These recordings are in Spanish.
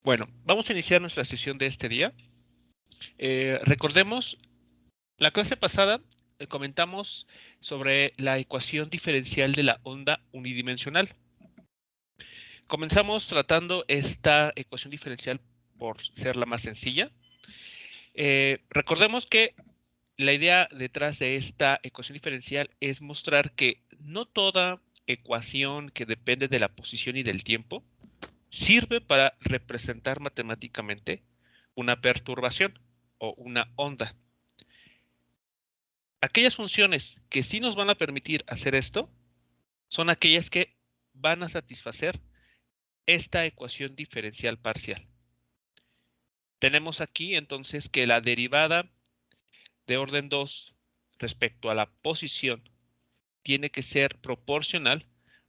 Bueno, vamos a iniciar nuestra sesión de este día. Recordemos, la clase pasada comentamos sobre la ecuación diferencial de la onda unidimensional. Comenzamos tratando esta ecuación diferencial por ser la más sencilla. Recordemos que la idea detrás de esta ecuación diferencial es mostrar que no toda ecuación que depende de la posición y del tiempo sirve para representar matemáticamente una perturbación o una onda. Aquellas funciones que sí nos van a permitir hacer esto son aquellas que van a satisfacer esta ecuación diferencial parcial. Tenemos aquí entonces que la derivada de orden 2 respecto a la posición tiene que ser proporcional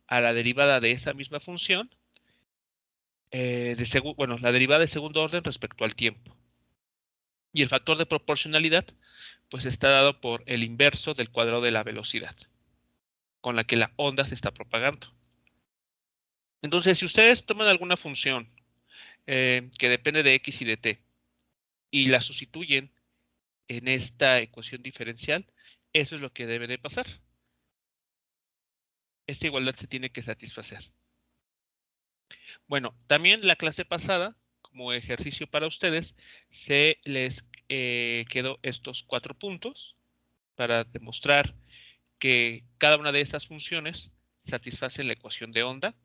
a la derivada de esa misma función, la derivada de segundo orden respecto al tiempo. Y el factor de proporcionalidad pues está dado por el inverso del cuadrado de la velocidad con la que la onda se está propagando. Entonces, si ustedes toman alguna función que depende de x y de t y la sustituyen en esta ecuación diferencial, eso es lo que debe de pasar. Esta igualdad se tiene que satisfacer. Bueno, también la clase pasada, como ejercicio para ustedes, se les quedó estos 4 puntos para demostrar que cada una de esas funciones satisface la ecuación de onda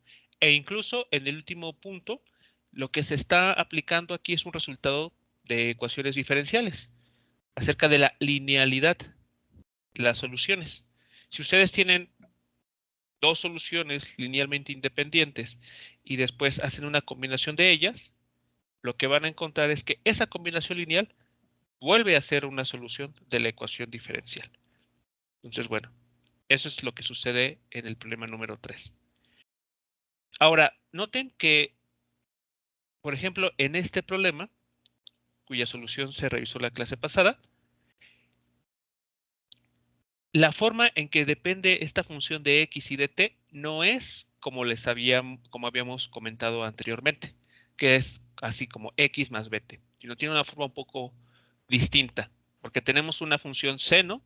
e incluso en el último punto lo que se está aplicando aquí es un resultado de ecuaciones diferenciales acerca de la linealidad de las soluciones. Si ustedes tienen dos soluciones linealmente independientes y después hacen una combinación de ellas, lo que van a encontrar es que esa combinación lineal vuelve a ser una solución de la ecuación diferencial. Entonces, bueno, eso es lo que sucede en el problema número 3. Ahora, noten que, por ejemplo, en este problema, cuya solución se revisó la clase pasada, la forma en que depende esta función de x y de t no es como habíamos comentado anteriormente, que es así como x más bt, sino tiene una forma un poco distinta, porque tenemos una función seno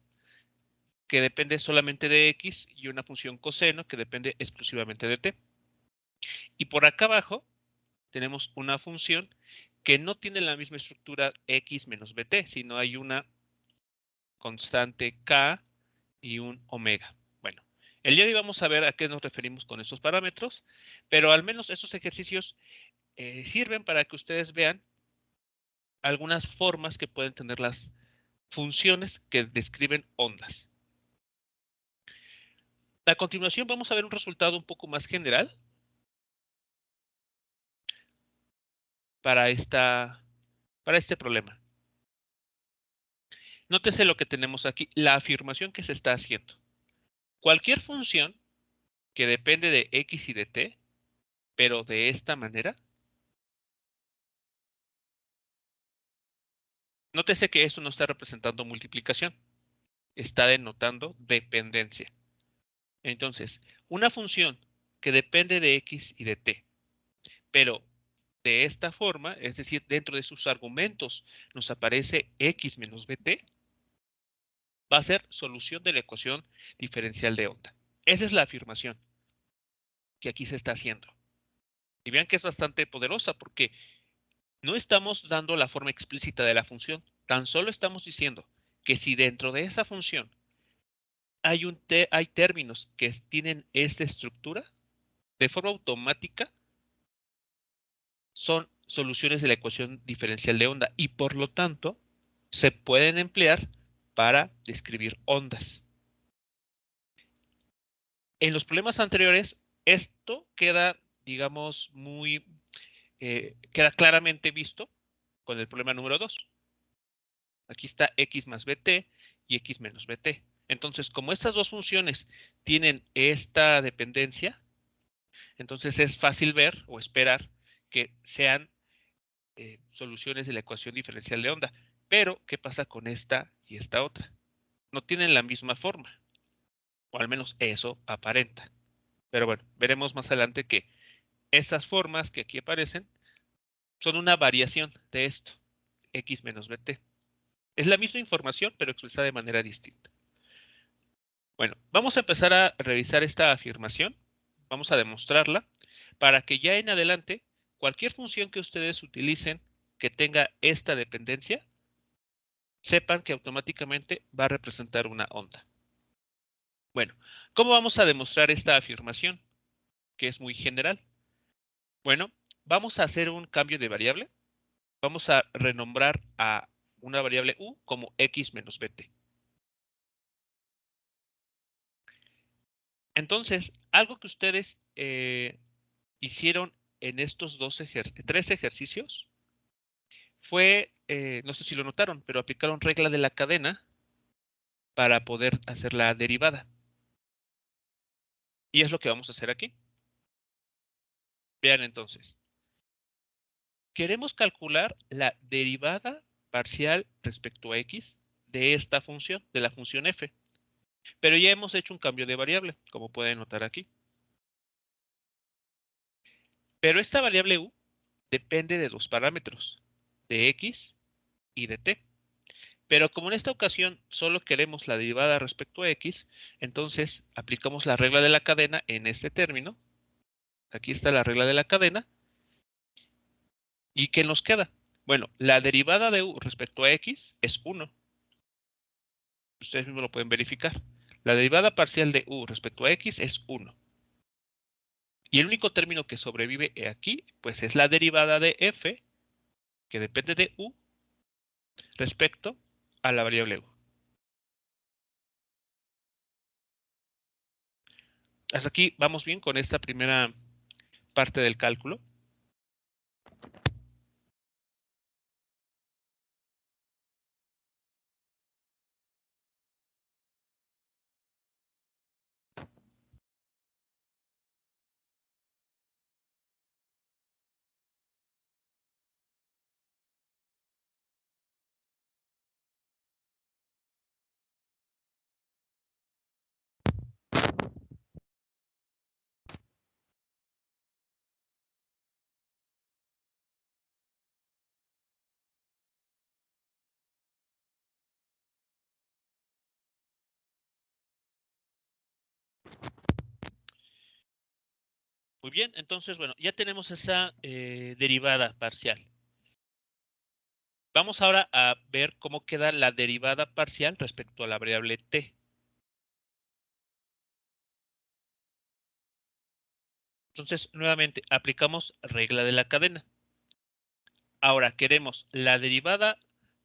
que depende solamente de x y una función coseno que depende exclusivamente de t. Y por acá abajo tenemos una función que no tiene la misma estructura x menos bt, sino hay una constante k y un omega. Bueno, el día de hoy vamos a ver a qué nos referimos con estos parámetros, pero al menos estos ejercicios sirven para que ustedes vean algunas formas que pueden tener las funciones que describen ondas. A continuación vamos a ver un resultado un poco más general para este problema. Nótese lo que tenemos aquí, la afirmación que se está haciendo. Cualquier función que depende de x y de t, pero de esta manera, nótese que eso no está representando multiplicación, está denotando dependencia. Entonces, una función que depende de x y de t, pero de esta forma, es decir, dentro de sus argumentos nos aparece x menos bt, va a ser solución de la ecuación diferencial de onda. Esa es la afirmación que aquí se está haciendo. Y vean que es bastante poderosa porque no estamos dando la forma explícita de la función, tan solo estamos diciendo que si dentro de esa función hay términos que tienen esta estructura, de forma automática son soluciones de la ecuación diferencial de onda y por lo tanto se pueden emplear para describir ondas. En los problemas anteriores, esto queda, digamos, queda claramente visto con el problema número 2. Aquí está x más bt y x menos bt. Entonces, como estas dos funciones tienen esta dependencia, entonces es fácil ver o esperar que sean soluciones de la ecuación diferencial de onda. Pero, ¿qué pasa con esta y esta otra? No tienen la misma forma, o al menos eso aparenta. Pero bueno, veremos más adelante que estas formas que aquí aparecen son una variación de esto, x menos bt. Es la misma información, pero expresada de manera distinta. Bueno, vamos a empezar a revisar esta afirmación. Vamos a demostrarla para que ya en adelante cualquier función que ustedes utilicen que tenga esta dependencia, sepan que automáticamente va a representar una onda. Bueno, ¿cómo vamos a demostrar esta afirmación? Que es muy general. Bueno, vamos a hacer un cambio de variable. Vamos a renombrar a una variable u como x menos bt. Entonces, algo que ustedes hicieron en estos tres ejercicios fue, no sé si lo notaron, pero aplicaron regla de la cadena para poder hacer la derivada. Y es lo que vamos a hacer aquí. Vean entonces. Queremos calcular la derivada parcial respecto a x de esta función, de la función f. Pero ya hemos hecho un cambio de variable, como pueden notar aquí. Pero esta variable u depende de dos parámetros, de x y de t. Pero como en esta ocasión solo queremos la derivada respecto a x, entonces aplicamos la regla de la cadena en este término. Aquí está la regla de la cadena. ¿Y qué nos queda? Bueno, la derivada de u respecto a x es 1. Ustedes mismos lo pueden verificar. La derivada parcial de u respecto a x es 1. Y el único término que sobrevive aquí, pues es la derivada de f, que depende de u, respecto a la variable u. Hasta aquí vamos bien con esta primera parte del cálculo. Muy bien, entonces, bueno, ya tenemos esa derivada parcial. Vamos ahora a ver cómo queda la derivada parcial respecto a la variable t. Entonces, nuevamente, aplicamos regla de la cadena. Ahora queremos la derivada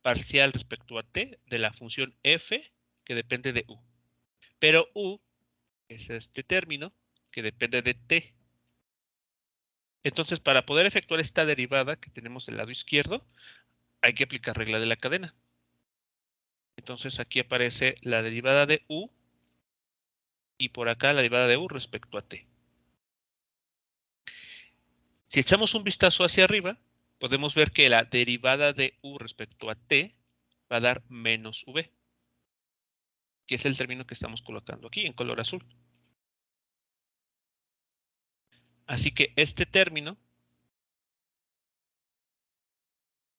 parcial respecto a t de la función f que depende de u. Pero u es este término que depende de t. Entonces, para poder efectuar esta derivada que tenemos del lado izquierdo, hay que aplicar regla de la cadena. Entonces, aquí aparece la derivada de u y por acá la derivada de u respecto a t. Si echamos un vistazo hacia arriba, podemos ver que la derivada de u respecto a t va a dar menos v, que es el término que estamos colocando aquí en color azul. Así que este término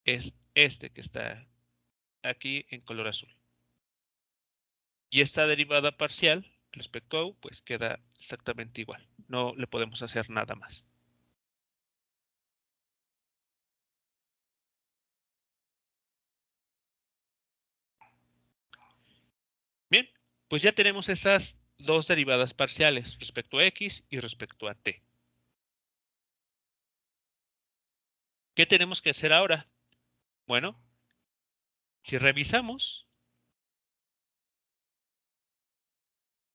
es este que está aquí en color azul. Y esta derivada parcial respecto a u, pues queda exactamente igual. No le podemos hacer nada más. Bien, pues ya tenemos esas dos derivadas parciales respecto a x y respecto a t. ¿Qué tenemos que hacer ahora? Bueno, si revisamos,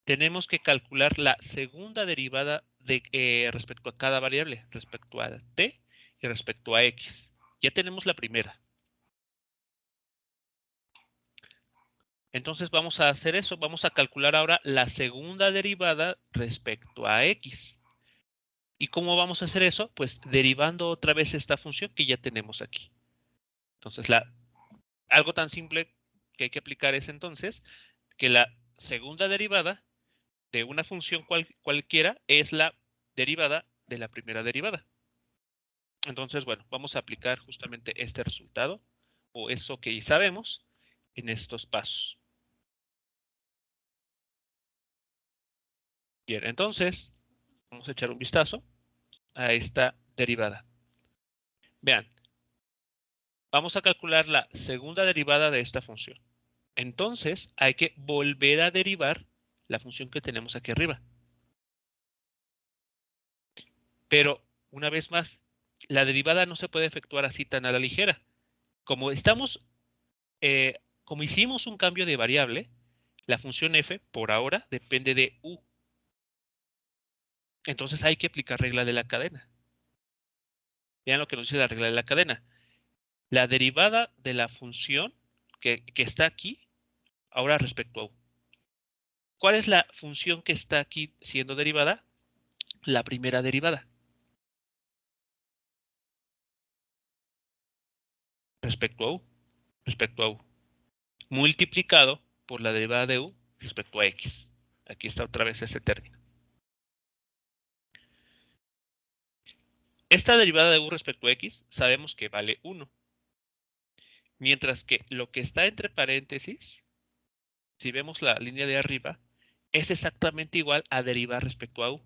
tenemos que calcular la segunda derivada de, respecto a cada variable, respecto a t y respecto a x. Ya tenemos la primera. Entonces vamos a hacer eso, vamos a calcular ahora la segunda derivada respecto a x. ¿Y cómo vamos a hacer eso? Pues derivando otra vez esta función que ya tenemos aquí. Entonces, algo tan simple que hay que aplicar es entonces que la segunda derivada de una función cualquiera es la derivada de la primera derivada. Entonces, bueno, vamos a aplicar justamente este resultado o eso que sabemos en estos pasos. Bien, entonces vamos a echar un vistazo a esta derivada. Vean, vamos a calcular la segunda derivada de esta función. Entonces hay que volver a derivar la función que tenemos aquí arriba. Pero, una vez más, la derivada no se puede efectuar así tan a la ligera. Como como hicimos un cambio de variable, la función f por ahora depende de u. Entonces hay que aplicar regla de la cadena. Vean lo que nos dice la regla de la cadena. La derivada de la función que está aquí, ahora respecto a u. ¿Cuál es la función que está aquí siendo derivada? La primera derivada. Respecto a u. Respecto a u. Multiplicado por la derivada de u respecto a x. Aquí está otra vez ese término. Esta derivada de u respecto a x sabemos que vale 1. Mientras que lo que está entre paréntesis, si vemos la línea de arriba, es exactamente igual a derivar respecto a u.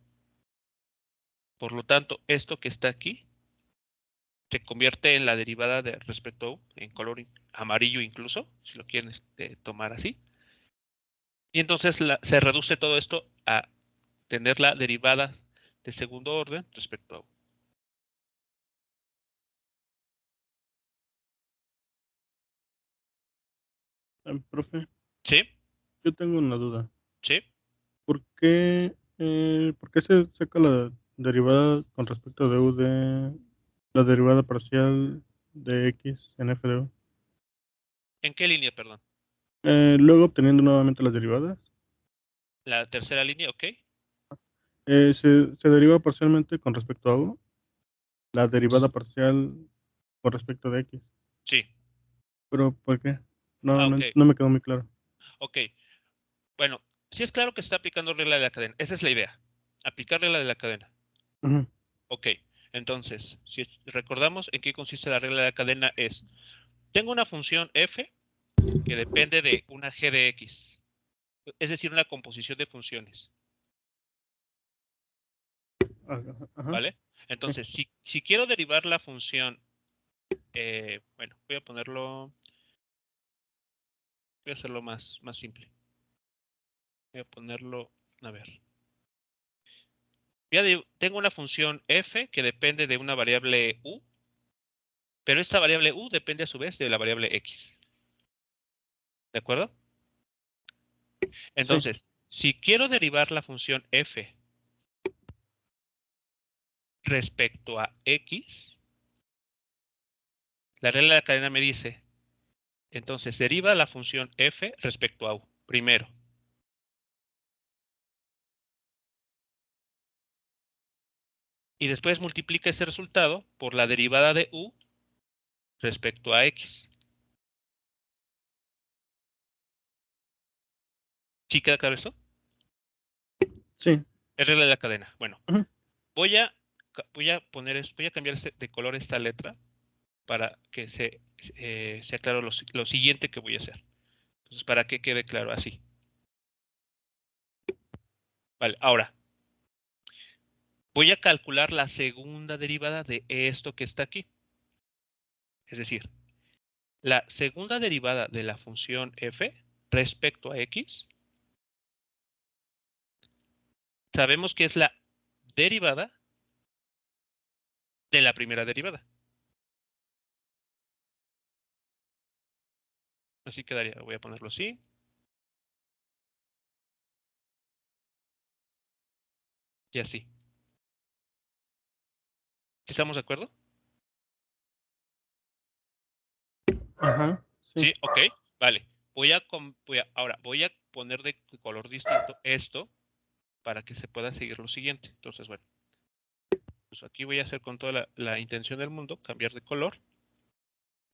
Por lo tanto, esto que está aquí se convierte en la derivada de respecto a u, en color amarillo incluso, si lo quieren tomar así. Y entonces se reduce todo esto a tener la derivada de segundo orden respecto a u. Profe, ¿Sí? yo tengo una duda. ¿Sí? ¿Por qué se saca la derivada con respecto de u de la derivada parcial de x en f de u? ¿En qué línea, perdón? Luego obteniendo nuevamente las derivadas, La tercera línea, ok. se deriva parcialmente con respecto a u, la derivada parcial con respecto de x. Sí. ¿Pero por qué? No, Ah, no, ok. no me quedó muy claro. Ok. Bueno, sí es claro que se está aplicando regla de la cadena. Esa es la idea. Aplicar regla de la cadena. Ujú. Ok. Entonces, si recordamos en qué consiste la regla de la cadena es, tengo una función f que depende de una g de x. Es decir, una composición de funciones. Ajá, ajá, ¿Vale? sí, Entonces, si quiero derivar la función, bueno, voy a hacerlo más simple. Voy a ponerlo, a ver. Tengo una función f que depende de una variable u, pero esta variable u depende a su vez de la variable x. ¿De acuerdo? sí, Entonces, si quiero derivar la función f respecto a x, la regla de la cadena me dice, entonces deriva la función f respecto a u, primero. Y después multiplica ese resultado por la derivada de u respecto a x. ¿Sí queda claro esto? sí. Es regla de la cadena. Bueno, Ujú. voy a, voy a cambiar de color esta letra para que sea claro lo siguiente que voy a hacer. Entonces, para que quede claro así. Vale, ahora voy a calcular la segunda derivada de esto que está aquí. Es decir, la segunda derivada de la función f respecto a x, sabemos que es la derivada de la primera derivada. Así quedaría, voy a ponerlo así. Y así. ¿Sí estamos de acuerdo? Ajá, sí. Sí, ok, vale. Ahora voy a poner de color distinto esto para que se pueda seguir lo siguiente. Entonces, bueno, pues aquí voy a hacer con toda la intención del mundo, cambiar de color.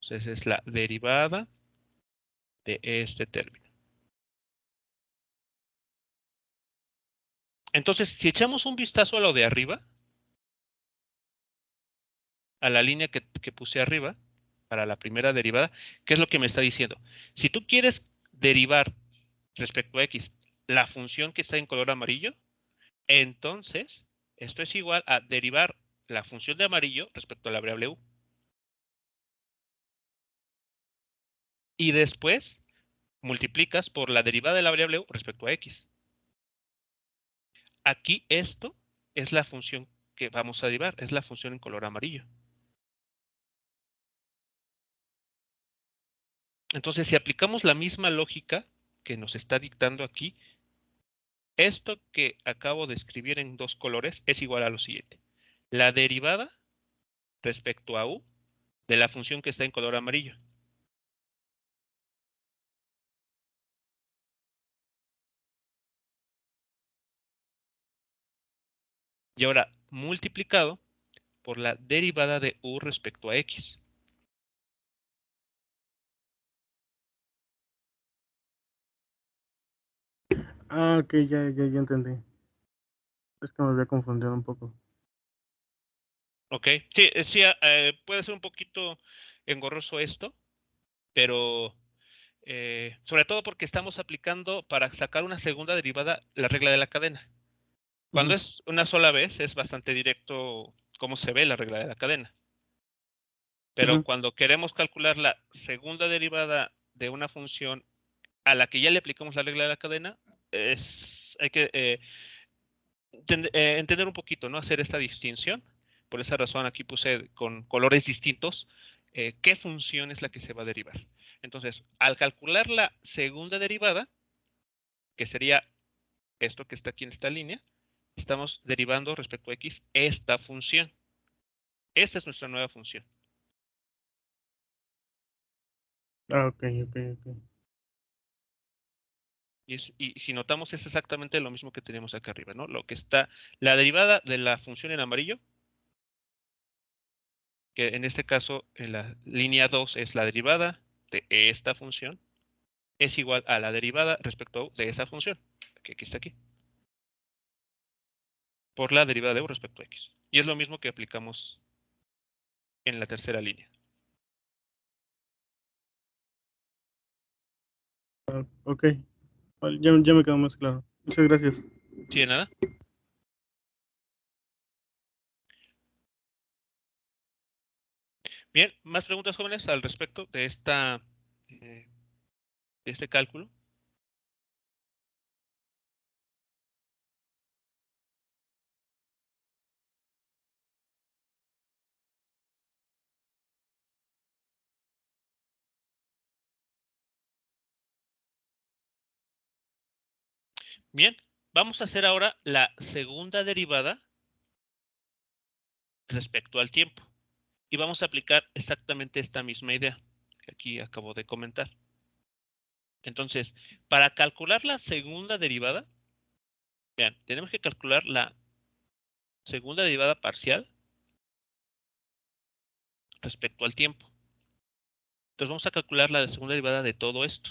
Entonces es la derivada de este término. Entonces, si echamos un vistazo a lo de arriba, a la línea que puse arriba, para la primera derivada, ¿qué es lo que me está diciendo? Si tú quieres derivar respecto a x la función que está en color amarillo, entonces esto es igual a derivar la función de amarillo respecto a la variable u. Y después multiplicas por la derivada de la variable u respecto a x. Aquí esto es la función que vamos a derivar, es la función en color amarillo. Entonces, si aplicamos la misma lógica que nos está dictando aquí, esto que acabo de escribir en dos colores es igual a lo siguiente. La derivada respecto a u de la función que está en color amarillo. Y ahora multiplicado por la derivada de u respecto a x. Ah, ok, ya entendí. Es que me había confundido un poco. Ok, sí, sí, puede ser un poquito engorroso esto, pero sobre todo porque estamos aplicando para sacar una segunda derivada la regla de la cadena. Cuando Ujú. es una sola vez es bastante directo cómo se ve la regla de la cadena. Pero Ujú. cuando queremos calcular la segunda derivada de una función a la que ya le aplicamos la regla de la cadena, hay que entender un poquito, ¿no? Hacer esta distinción. Por esa razón aquí puse con colores distintos qué función es la que se va a derivar. Entonces, al calcular la segunda derivada, que sería esto que está aquí en esta línea, estamos derivando respecto a x esta función. Esta es nuestra nueva función. Ah, ok, ok. Y si notamos es exactamente lo mismo que tenemos acá arriba, ¿no? Lo que está, la derivada de la función en amarillo, que en este caso en la línea 2 es la derivada de esta función, es igual a la derivada respecto de esa función, que aquí está aquí, por la derivada de u respecto a x. Y es lo mismo que aplicamos en la tercera línea. Ok, vale, ya me quedó más claro. Muchas gracias. ¿Sí de nada? Bien, ¿más preguntas, jóvenes, al respecto de de este cálculo? Bien, vamos a hacer ahora la segunda derivada respecto al tiempo. Y vamos a aplicar exactamente esta misma idea que aquí acabo de comentar. Entonces, para calcular la segunda derivada, vean, tenemos que calcular la segunda derivada parcial respecto al tiempo. Entonces vamos a calcular la segunda derivada de todo esto.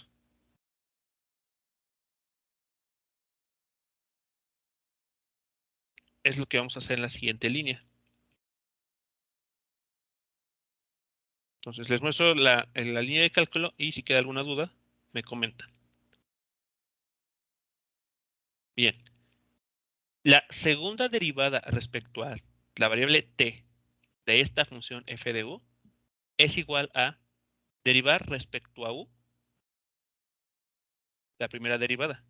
Es lo que vamos a hacer en la siguiente línea. Entonces les muestro en la línea de cálculo y si queda alguna duda, me comentan. Bien, la segunda derivada respecto a la variable t de esta función f de u es igual a derivar respecto a u la primera derivada.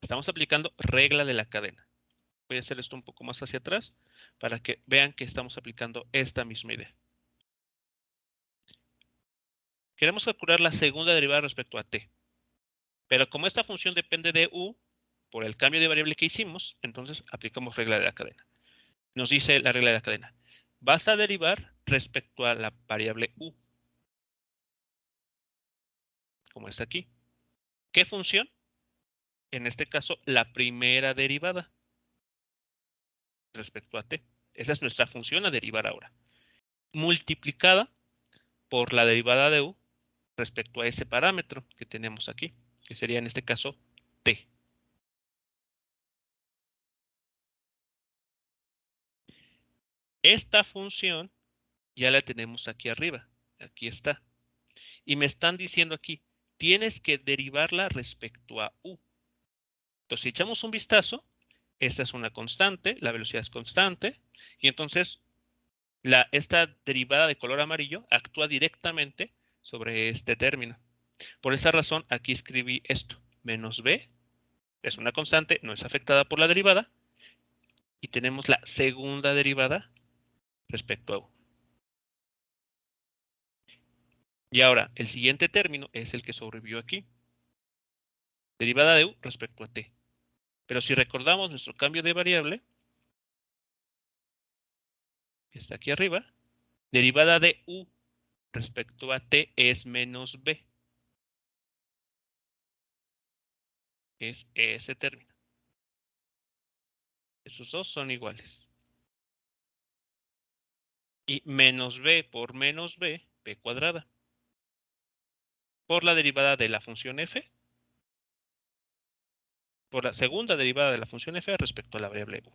Estamos aplicando regla de la cadena. Voy a hacer esto un poco más hacia atrás para que vean que estamos aplicando esta misma idea. Queremos calcular la segunda derivada respecto a t. Pero como esta función depende de u, por el cambio de variable que hicimos, entonces aplicamos regla de la cadena. Nos dice la regla de la cadena. Vas a derivar respecto a la variable u, como está aquí. ¿Qué función? En este caso, la primera derivada respecto a t. Esa es nuestra función a derivar ahora. Multiplicada por la derivada de u respecto a ese parámetro que tenemos aquí, que sería en este caso t. Esta función Ya la tenemos aquí arriba. Aquí está. Y me están diciendo aquí, tienes que derivarla respecto a u. Entonces, si echamos un vistazo, esta es una constante, la velocidad es constante, y entonces esta derivada de color amarillo actúa directamente sobre este término. Por esa razón, aquí escribí esto, menos b, es una constante, no es afectada por la derivada, y tenemos la segunda derivada respecto a u. Y ahora, el siguiente término es el que sobrevivió aquí. Derivada de u respecto a t. Pero si recordamos nuestro cambio de variable, que está aquí arriba, derivada de u respecto a t es menos b. Es ese término. Esos dos son iguales. Y menos b por menos b, b cuadrada, por la derivada de la función f, por la segunda derivada de la función f respecto a la variable u.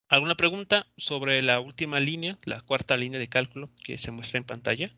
¿Alguna pregunta sobre la última línea, la cuarta línea de cálculo que se muestra en pantalla?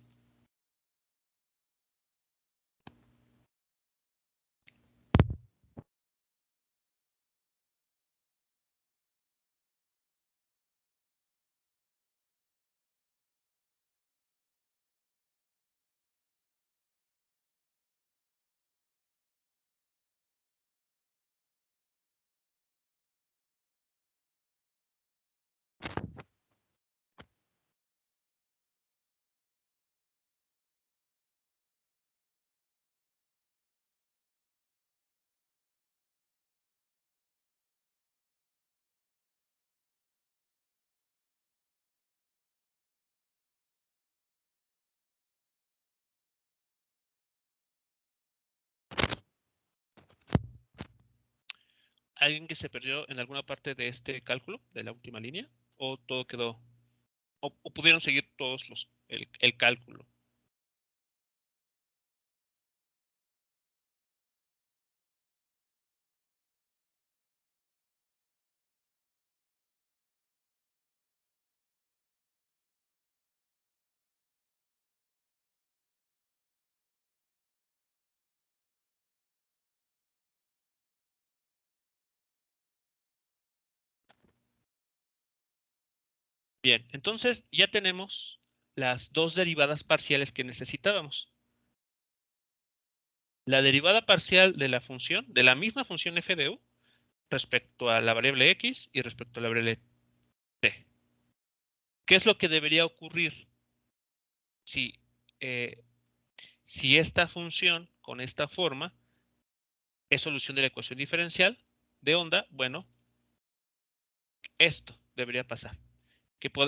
¿Alguien que se perdió en alguna parte de este cálculo, de la última línea? ¿O todo quedó, o pudieron seguir todos el cálculo? Bien, entonces ya tenemos las dos derivadas parciales que necesitábamos. La derivada parcial de la función, de la misma función f de u, respecto a la variable x y respecto a la variable t. ¿Qué es lo que debería ocurrir si, eh, si esta función con esta forma es solución de la ecuación diferencial de onda? Bueno, esto debería pasar.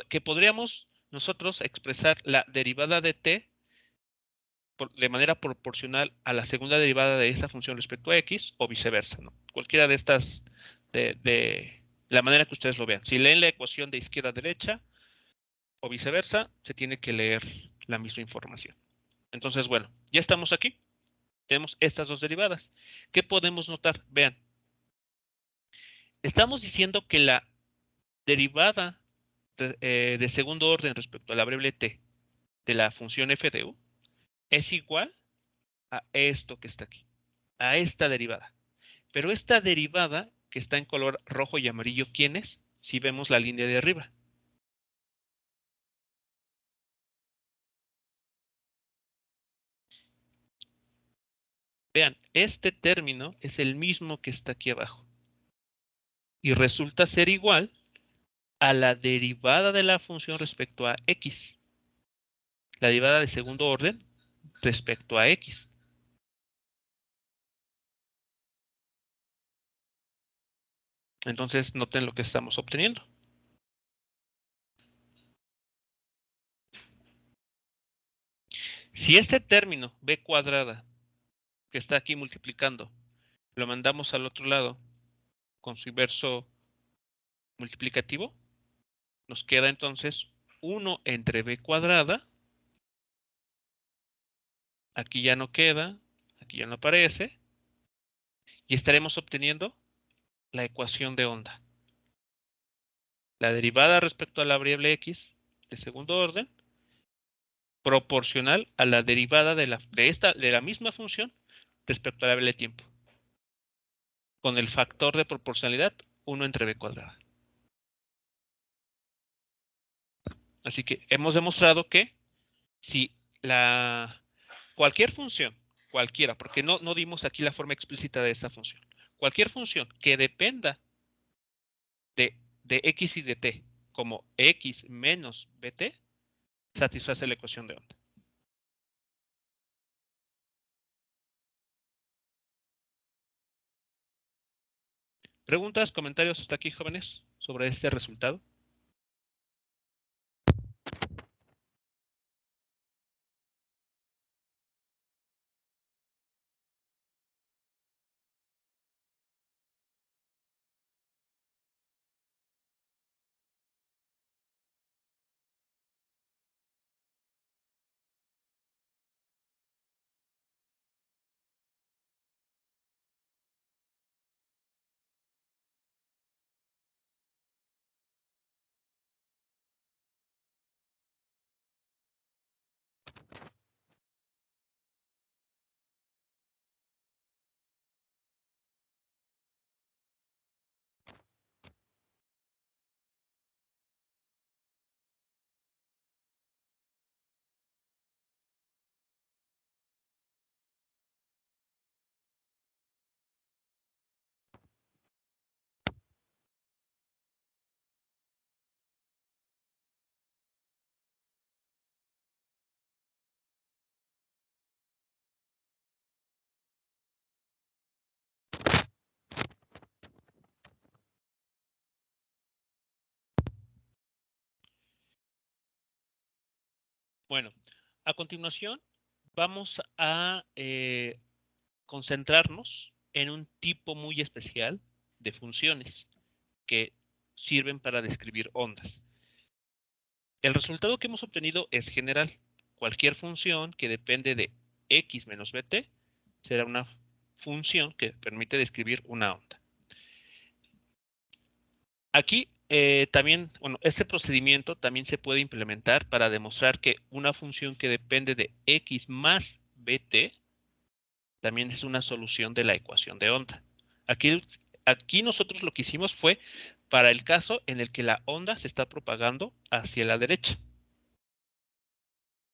Que podríamos nosotros expresar la derivada de t de manera proporcional a la segunda derivada de esa función respecto a x o viceversa, ¿no? Cualquiera de estas, de la manera que ustedes lo vean. Si leen la ecuación de izquierda a derecha o viceversa, se tiene que leer la misma información. Entonces, bueno, ya estamos aquí. Tenemos estas dos derivadas. ¿Qué podemos notar? Vean, estamos diciendo que la derivada de segundo orden respecto a la variable t de la función f de u es igual a esto que está aquí, a esta derivada. Pero esta derivada que está en color rojo y amarillo, ¿quién es? Si vemos la línea de arriba. Vean, este término es el mismo que está aquí abajo. Y resulta ser igual a la derivada de la función respecto a x. La derivada de segundo orden respecto a x. Entonces, noten lo que estamos obteniendo. Si este término b cuadrada que está aquí multiplicando, lo mandamos al otro lado con su inverso multiplicativo, nos queda entonces 1 entre b cuadrada. Aquí ya no queda, aquí ya no aparece. Y estaremos obteniendo la ecuación de onda. La derivada respecto a la variable x de segundo orden, proporcional a la derivada de la misma función respecto a la variable tiempo, con el factor de proporcionalidad 1 entre b cuadrada. Así que hemos demostrado que si cualquier función, cualquiera, porque no dimos aquí la forma explícita de esa función, cualquier función que dependa de x y de t como x menos bt, satisface la ecuación de onda. ¿Preguntas, comentarios hasta aquí, jóvenes, sobre este resultado? Bueno, a continuación vamos a concentrarnos en un tipo muy especial de funciones que sirven para describir ondas. El resultado que hemos obtenido es general. Cualquier función que depende de x menos bt será una función que permite describir una onda. Aquí también, bueno, este procedimiento también se puede implementar para demostrar que una función que depende de x más bt también es una solución de la ecuación de onda. Aquí nosotros lo que hicimos fue para el caso en el que la onda se está propagando hacia la derecha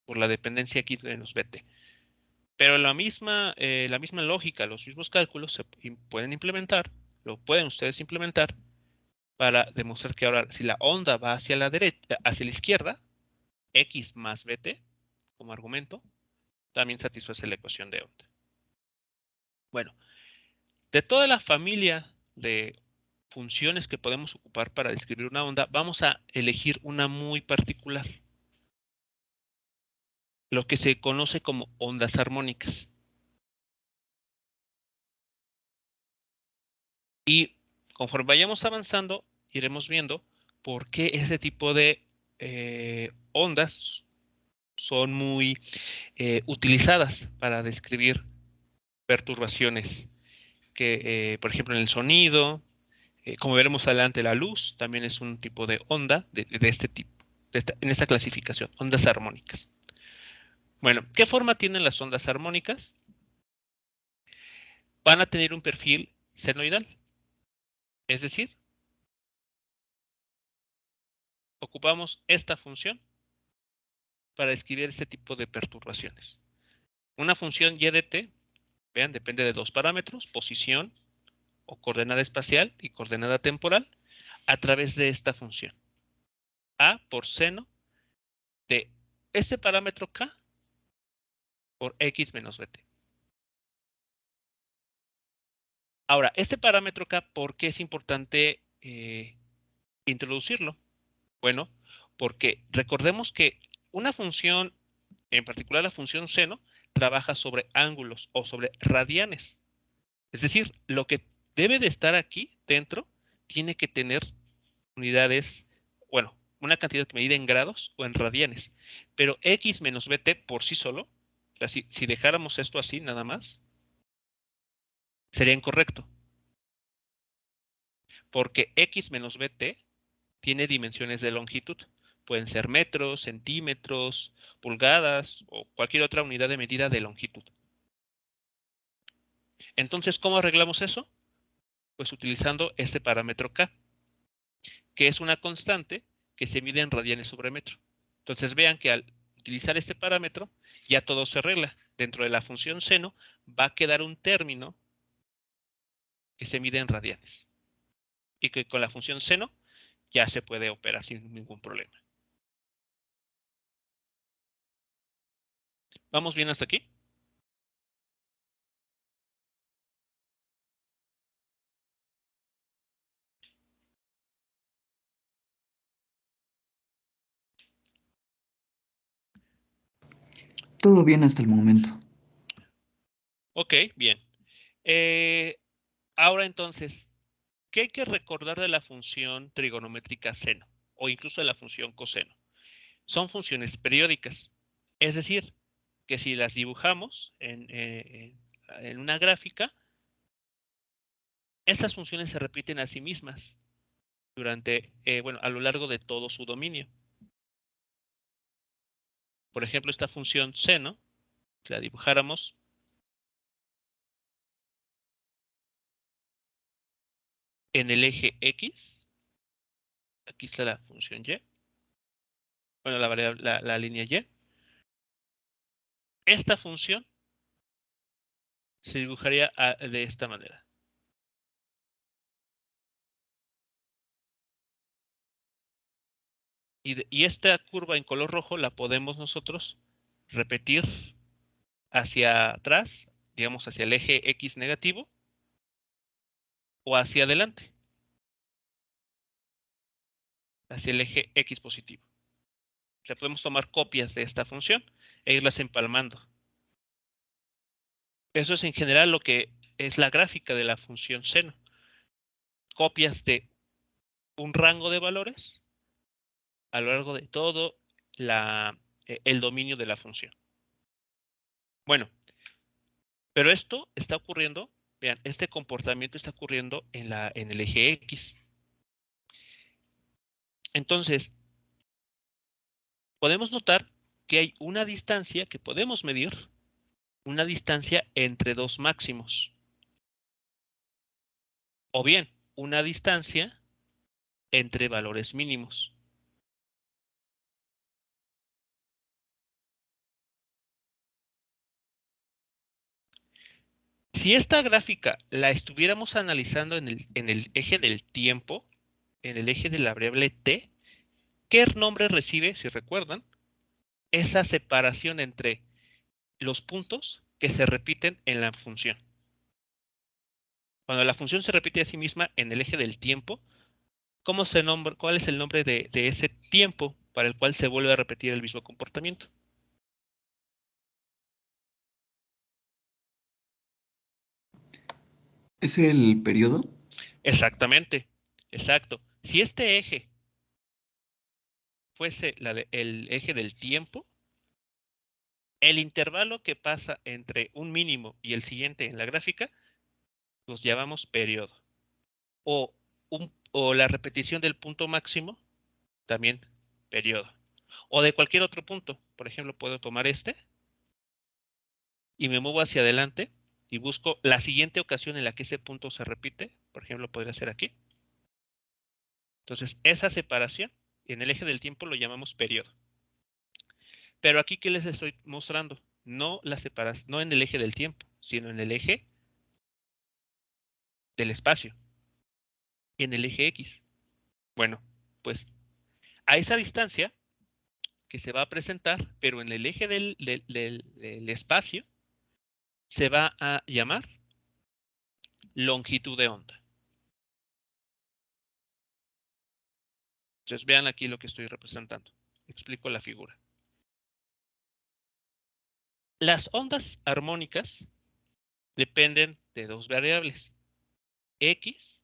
por la dependencia x menos bt. Pero la misma lógica, los mismos cálculos se pueden implementar, lo pueden ustedes implementar para demostrar que ahora si la onda va hacia la derecha, hacia la izquierda, x más bt como argumento, también satisface la ecuación de onda. Bueno, de toda la familia de funciones que podemos ocupar para describir una onda, vamos a elegir una muy particular, lo que se conoce como ondas armónicas. Y conforme vayamos avanzando, iremos viendo por qué ese tipo de ondas son muy utilizadas para describir perturbaciones que, por ejemplo, en el sonido, como veremos adelante, la luz también es un tipo de onda de este tipo, en esta clasificación, ondas armónicas. Bueno, ¿qué forma tienen las ondas armónicas? Van a tener un perfil senoidal, es decir, ocupamos esta función para describir este tipo de perturbaciones. Una función y de t, vean, depende de dos parámetros, posición o coordenada espacial y coordenada temporal, a través de esta función. A por seno de este parámetro k por x menos bt. Ahora, este parámetro k, ¿por qué es importante introducirlo? Bueno, porque recordemos que una función, en particular la función seno, trabaja sobre ángulos o sobre radianes. Es decir, lo que debe de estar aquí dentro tiene que tener unidades, bueno, una cantidad que medida en grados o en radianes. Pero x menos bt por sí solo, o sea, si dejáramos esto así nada más, sería incorrecto. Porque x menos bt tiene dimensiones de longitud. Pueden ser metros, centímetros, pulgadas o cualquier otra unidad de medida de longitud. Entonces, ¿cómo arreglamos eso? Pues utilizando este parámetro k, que es una constante que se mide en radianes sobre metro. Entonces vean que al utilizar este parámetro ya todo se arregla. Dentro de la función seno va a quedar un término que se mide en radianes. Y que con la función seno ya se puede operar sin ningún problema. ¿Vamos bien hasta aquí? Todo bien hasta el momento. Ok, bien. Ahora entonces, ¿qué hay que recordar de la función trigonométrica seno? O incluso de la función coseno. Son funciones periódicas. Es decir, que si las dibujamos en una gráfica, estas funciones se repiten a sí mismas durante, bueno, a lo largo de todo su dominio. Por ejemplo, esta función seno, si la dibujáramos en el eje X, aquí está la función Y, bueno, la línea Y. Esta función se dibujaría de esta manera. Y esta curva en color rojo la podemos nosotros repetir hacia atrás, digamos hacia el eje X negativo, o hacia adelante, hacia el eje X positivo. O sea, podemos tomar copias de esta función e irlas empalmando. Eso es en general lo que es la gráfica de la función seno. Copias de un rango de valores a lo largo de todo el dominio de la función. Bueno, pero esto está ocurriendo, vean, este comportamiento está ocurriendo en el eje X. Entonces, podemos notar que hay una distancia que podemos medir, una distancia entre dos máximos. O bien, una distancia entre valores mínimos. Si esta gráfica la estuviéramos analizando en el eje del tiempo, en el eje de la variable t, ¿qué nombre recibe, si recuerdan? Esa separación entre los puntos que se repiten en la función. Cuando la función se repite a sí misma en el eje del tiempo, ¿cómo se nombra, cuál es el nombre de ese tiempo para el cual se vuelve a repetir el mismo comportamiento? ¿Es el periodo? Exactamente, exacto. Si este eje fuese el eje del tiempo, el intervalo que pasa entre un mínimo y el siguiente en la gráfica los llamamos periodo. O la repetición del punto máximo, también periodo. O de cualquier otro punto. Por ejemplo, puedo tomar este y me muevo hacia adelante y busco la siguiente ocasión en la que ese punto se repite. Por ejemplo, podría ser aquí. Entonces, esa separación en el eje del tiempo lo llamamos periodo. Pero aquí, ¿qué les estoy mostrando? No la separación, no en el eje del tiempo, sino en el eje del espacio, en el eje X. Bueno, pues a esa distancia que se va a presentar, pero en el eje del espacio, se va a llamar longitud de onda. Entonces vean aquí lo que estoy representando. Explico la figura. Las ondas armónicas dependen de dos variables, X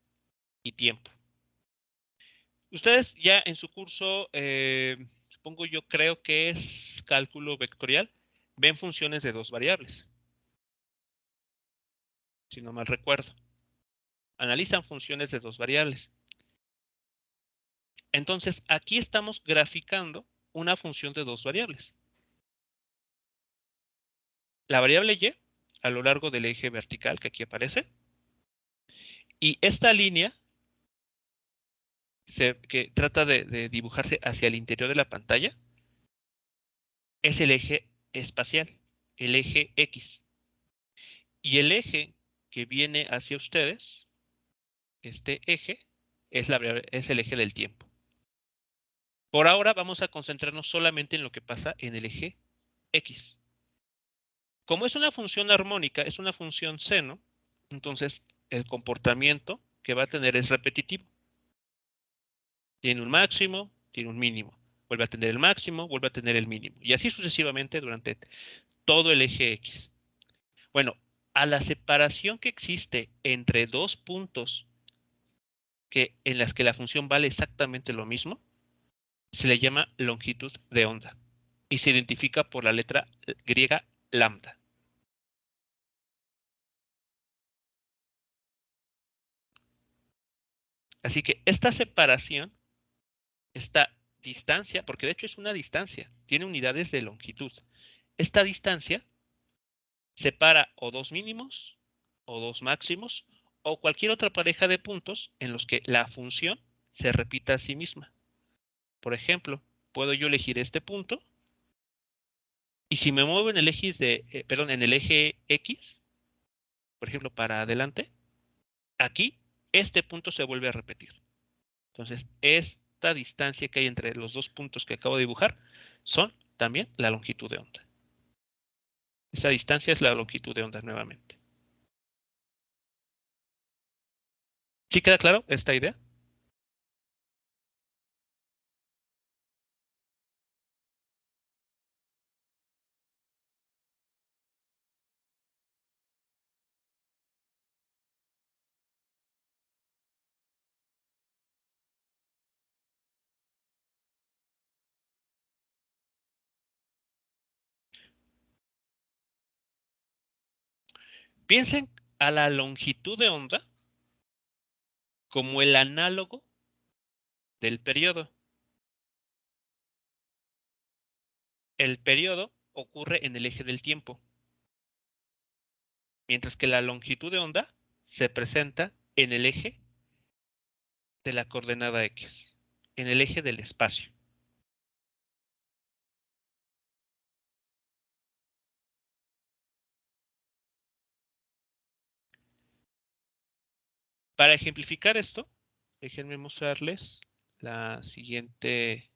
y tiempo. Ustedes ya en su curso, supongo yo creo que es cálculo vectorial, ven funciones de dos variables, si no mal recuerdo. Analizan funciones de dos variables. Entonces, aquí estamos graficando una función de dos variables. La variable y a lo largo del eje vertical que aquí aparece. Y esta línea que trata de dibujarse hacia el interior de la pantalla es el eje espacial, el eje X. Y el eje que viene hacia ustedes, este eje, es el eje del tiempo. Por ahora vamos a concentrarnos solamente en lo que pasa en el eje X. Como es una función armónica, es una función seno, entonces el comportamiento que va a tener es repetitivo. Tiene un máximo, tiene un mínimo. Vuelve a tener el máximo, vuelve a tener el mínimo. Y así sucesivamente durante todo el eje X. Bueno, a la separación que existe entre dos puntos en las que la función vale exactamente lo mismo, se le llama longitud de onda y se identifica por la letra griega lambda. Así que esta separación, esta distancia, porque de hecho es una distancia, tiene unidades de longitud. Esta distancia separa o dos mínimos, o dos máximos, o cualquier otra pareja de puntos en los que la función se repita a sí misma. Por ejemplo, puedo yo elegir este punto, y si me muevo en el eje en el eje X, por ejemplo, para adelante, aquí este punto se vuelve a repetir. Entonces, esta distancia que hay entre los dos puntos que acabo de dibujar son también la longitud de onda. Esa distancia es la longitud de onda nuevamente. ¿Sí queda claro esta idea? Piensen a la longitud de onda como el análogo del periodo. El periodo ocurre en el eje del tiempo, mientras que la longitud de onda se presenta en el eje de la coordenada X, en el eje del espacio. Para ejemplificar esto, déjenme mostrarles la siguiente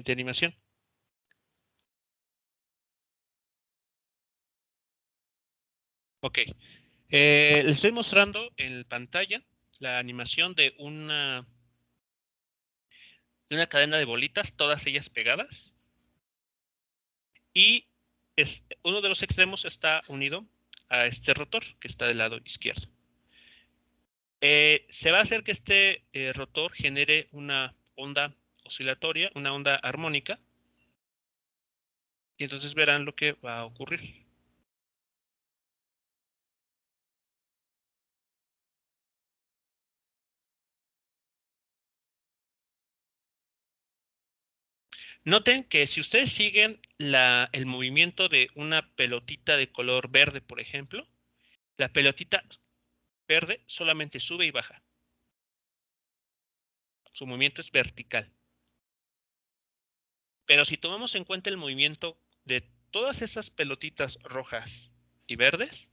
animación. Ok, les estoy mostrando en pantalla la animación de una cadena de bolitas, todas ellas pegadas. Y uno de los extremos está unido a este rotor que está del lado izquierdo. Se va a hacer que este rotor genere una onda oscilatoria, una onda armónica. Y entonces verán lo que va a ocurrir. Noten que si ustedes siguen el movimiento de una pelotita de color verde, por ejemplo, la pelotita verde solamente sube y baja. Su movimiento es vertical. Pero si tomamos en cuenta el movimiento de todas esas pelotitas rojas y verdes,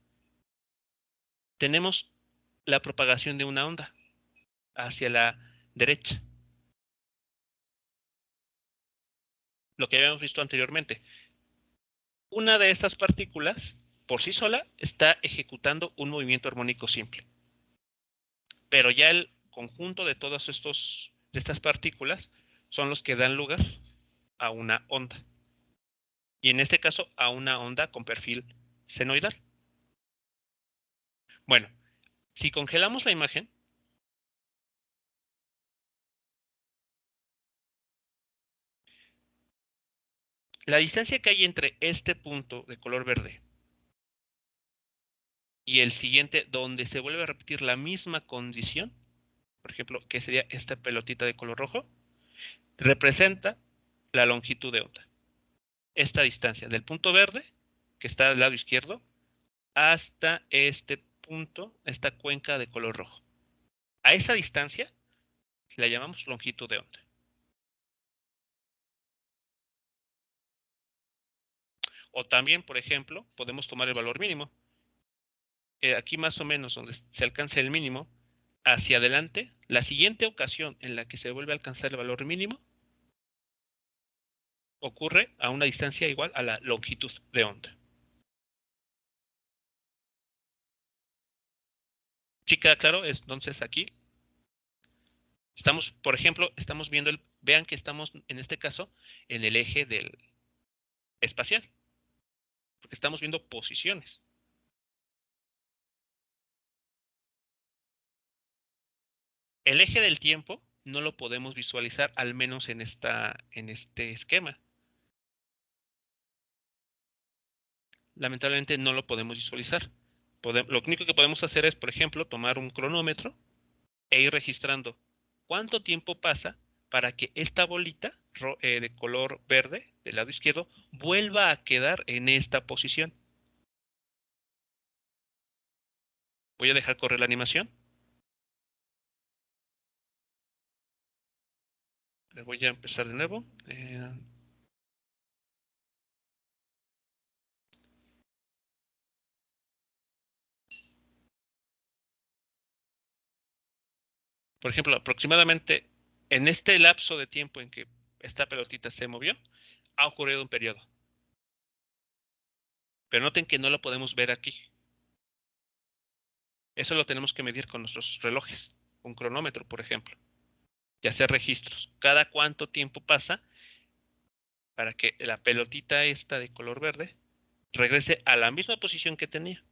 tenemos la propagación de una onda hacia la derecha. Lo que habíamos visto anteriormente. Una de estas partículas, por sí sola, está ejecutando un movimiento armónico simple. Pero ya el conjunto de todas estas partículas son los que dan lugar a una onda. Y en este caso, a una onda con perfil senoidal. Bueno, si congelamos la imagen, la distancia que hay entre este punto de color verde y el siguiente, donde se vuelve a repetir la misma condición, por ejemplo, que sería esta pelotita de color rojo, representa la longitud de onda. Esta distancia del punto verde, que está al lado izquierdo, hasta este punto, esta cuenca de color rojo. A esa distancia la llamamos longitud de onda. O también, por ejemplo, podemos tomar el valor mínimo. Aquí más o menos donde se alcanza el mínimo, hacia adelante, la siguiente ocasión en la que se vuelve a alcanzar el valor mínimo ocurre a una distancia igual a la longitud de onda. ¿Sí queda claro? Entonces aquí estamos, por ejemplo, estamos viendo vean que estamos en este caso en el eje del espacial, porque estamos viendo posiciones. El eje del tiempo no lo podemos visualizar, al menos en este esquema. Lamentablemente no lo podemos visualizar. Lo único que podemos hacer es, por ejemplo, tomar un cronómetro e ir registrando cuánto tiempo pasa para que esta bolita de color verde del lado izquierdo vuelva a quedar en esta posición. Voy a dejar correr la animación. Voy a empezar de nuevo. Por ejemplo, aproximadamente en este lapso de tiempo en que esta pelotita se movió, ha ocurrido un periodo. Pero noten que no lo podemos ver aquí. Eso lo tenemos que medir con nuestros relojes, un cronómetro, por ejemplo, y hacer registros. Cada cuánto tiempo pasa para que la pelotita esta de color verde regrese a la misma posición que tenía.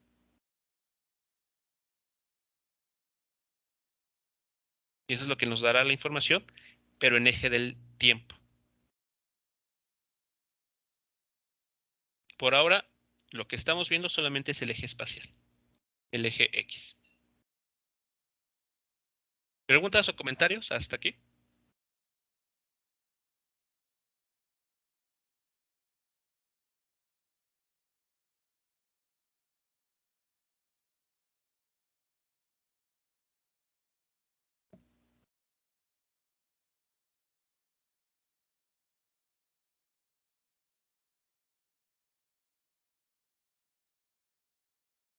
Y eso es lo que nos dará la información, pero en eje del tiempo. Por ahora, lo que estamos viendo solamente es el eje espacial, el eje X. ¿Preguntas o comentarios hasta aquí?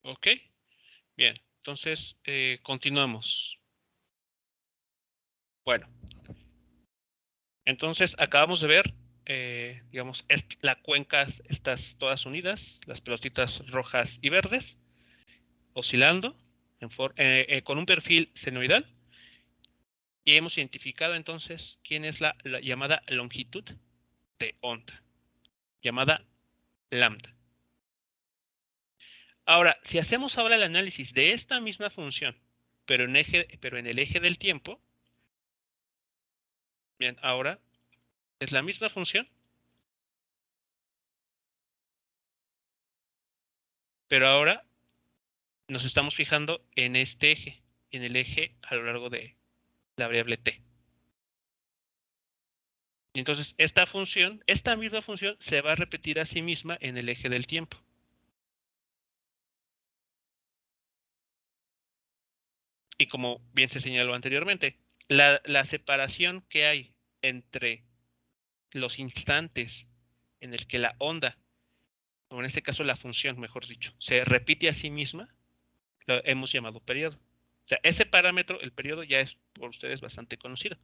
Ok, bien. Entonces, continuamos. Bueno, entonces acabamos de ver, digamos, la cuenca, estas todas unidas, las pelotitas rojas y verdes, oscilando con un perfil senoidal. Y hemos identificado entonces quién es la llamada longitud de onda, llamada lambda. Ahora, si hacemos ahora el análisis de esta misma función, pero en el eje del tiempo, bien, ahora es la misma función, pero ahora nos estamos fijando en este eje, en el eje a lo largo de la variable t. Y entonces esta misma función, se va a repetir a sí misma en el eje del tiempo. Y como bien se señaló anteriormente, la separación que hay entre los instantes en el que la onda, o en este caso la función, mejor dicho, se repite a sí misma, lo hemos llamado periodo. O sea, ese parámetro, el periodo, ya es por ustedes bastante conocido.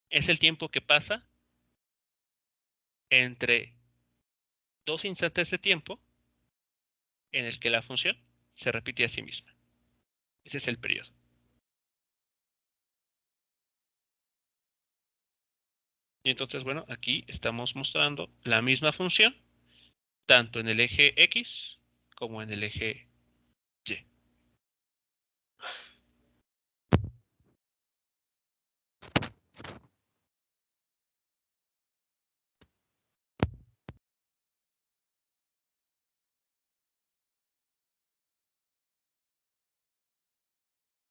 Es el tiempo que pasa entre dos instantes de tiempo en el que la función se repite a sí misma. Ese es el periodo. Y entonces, bueno, aquí estamos mostrando la misma función, tanto en el eje X como en el eje Y.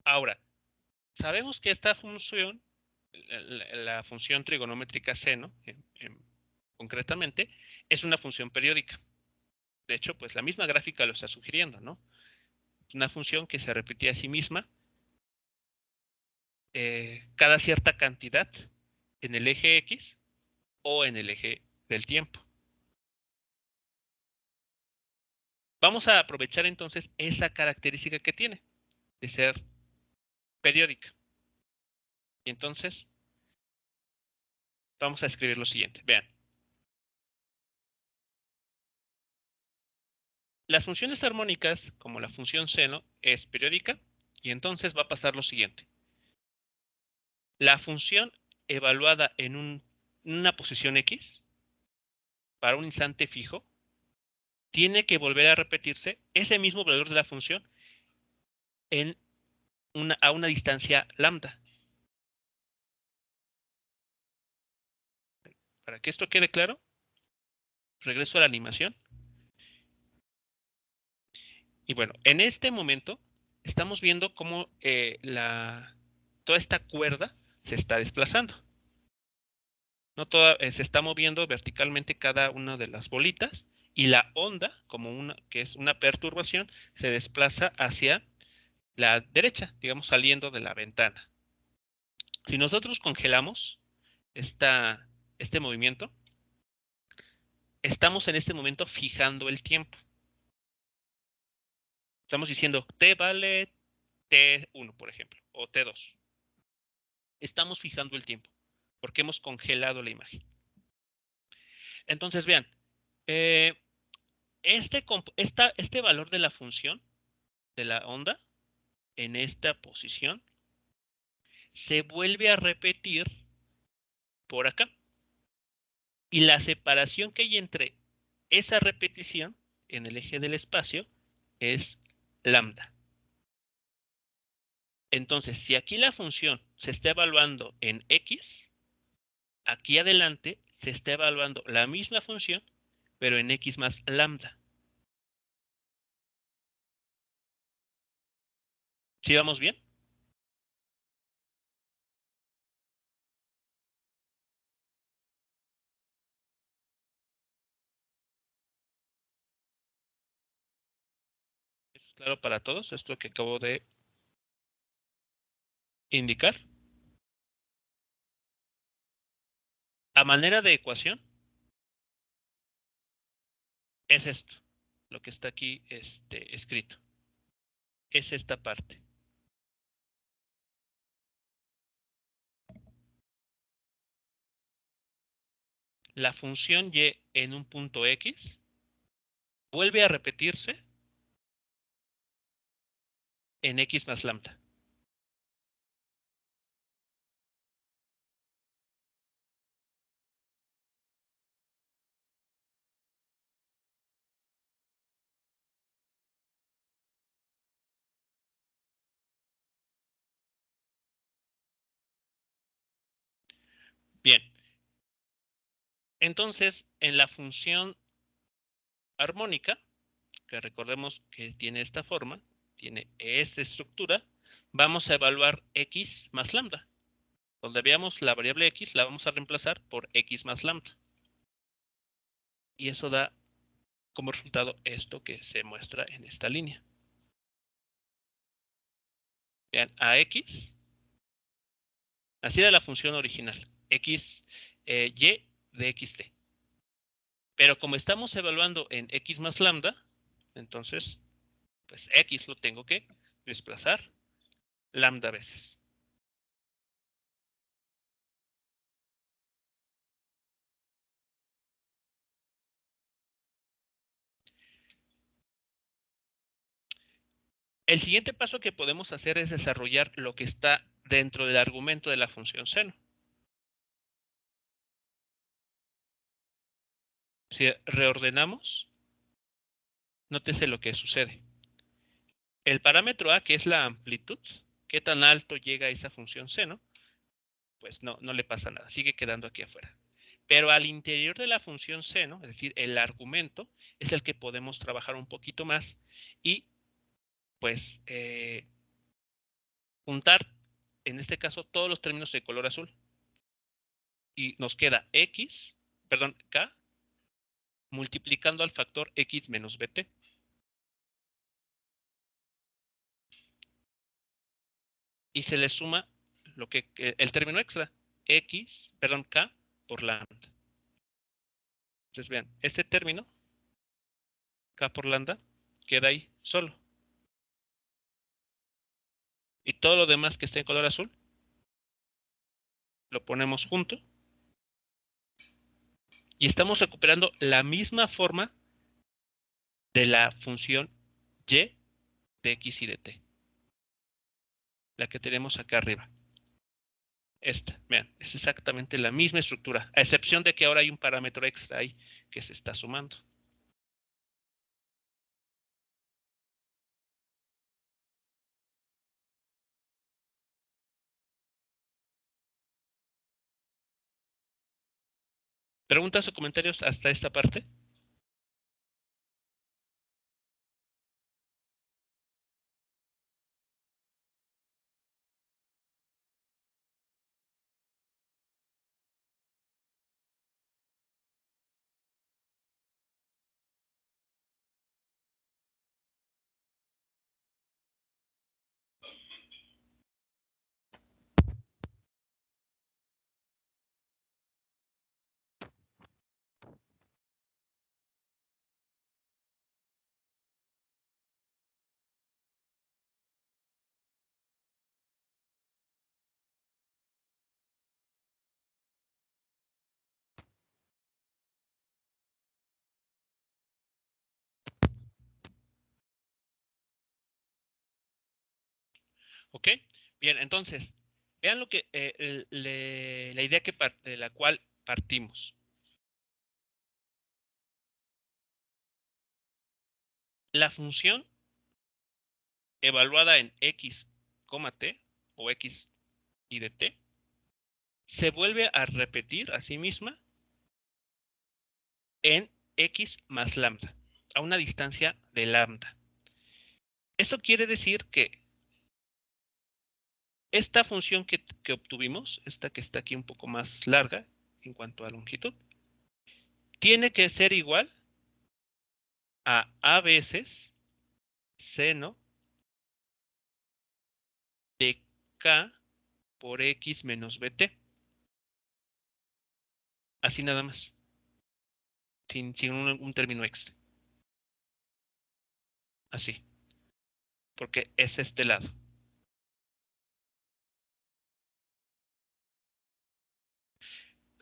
Ahora, sabemos que esta función, la función trigonométrica seno, concretamente, es una función periódica. De hecho, pues la misma gráfica lo está sugiriendo, ¿no? Una función que se repetía a sí misma cada cierta cantidad en el eje X o en el eje del tiempo. Vamos a aprovechar entonces esa característica que tiene de ser periódica. Y entonces vamos a escribir lo siguiente. Vean. Las funciones armónicas, como la función seno, es periódica y entonces va a pasar lo siguiente. La función evaluada en una posición X para un instante fijo tiene que volver a repetirse ese mismo valor de la función a una distancia lambda. Para que esto quede claro, regreso a la animación. Y bueno, en este momento estamos viendo cómo toda esta cuerda se está desplazando. No se está moviendo verticalmente cada una de las bolitas y la onda, que es una perturbación, se desplaza hacia la derecha, digamos saliendo de la ventana. Si nosotros congelamos este movimiento, estamos en este momento fijando el tiempo. Estamos diciendo T vale T1, por ejemplo, o T2. Estamos fijando el tiempo porque hemos congelado la imagen. Entonces, vean, este valor de la función de la onda en esta posición se vuelve a repetir por acá. Y la separación que hay entre esa repetición en el eje del espacio es lambda. Entonces, si aquí la función se está evaluando en X, aquí adelante se está evaluando la misma función, pero en X más lambda. ¿Sí vamos bien? ¿Es claro para todos esto que acabo de indicar? A manera de ecuación, es esto, lo que está aquí escrito. Es esta parte. La función y en un punto X vuelve a repetirse en X más lambda. Bien. Entonces, en la función armónica, que recordemos que tiene esta forma, tiene esta estructura, vamos a evaluar X más lambda. Donde veamos la variable X, la vamos a reemplazar por X más lambda. Y eso da como resultado esto que se muestra en esta línea. Vean, a X, así era la función original, X, Y de XT. Pero como estamos evaluando en X más lambda, entonces, pues X lo tengo que desplazar lambda veces. El siguiente paso que podemos hacer es desarrollar lo que está dentro del argumento de la función seno. Si reordenamos, nótese lo que sucede. El parámetro A, que es la amplitud, qué tan alto llega esa función seno, pues no le pasa nada, sigue quedando aquí afuera. Pero al interior de la función seno, es decir, el argumento, es el que podemos trabajar un poquito más y pues juntar, en este caso, todos los términos de color azul. Y nos queda K, multiplicando al factor X menos BT. Y se le suma el término extra, K por lambda. Entonces vean, este término, K por lambda, queda ahí solo. Y todo lo demás que esté en color azul, lo ponemos junto. Y estamos recuperando la misma forma de la función y de x y de t. La que tenemos acá arriba. Esta, vean, es exactamente la misma estructura, a excepción de que ahora hay un parámetro extra ahí que se está sumando. ¿Preguntas o comentarios hasta esta parte? ¿Ok? Bien, entonces, vean lo que la idea de la cual partimos. La función evaluada en x, t o x y de t se vuelve a repetir a sí misma en x más lambda, a una distancia de lambda. Esto quiere decir que esta función que obtuvimos, esta que está aquí un poco más larga en cuanto a longitud, tiene que ser igual a veces seno de k por x menos bt. Así nada más. Sin un término extra. Así. Porque es este lado.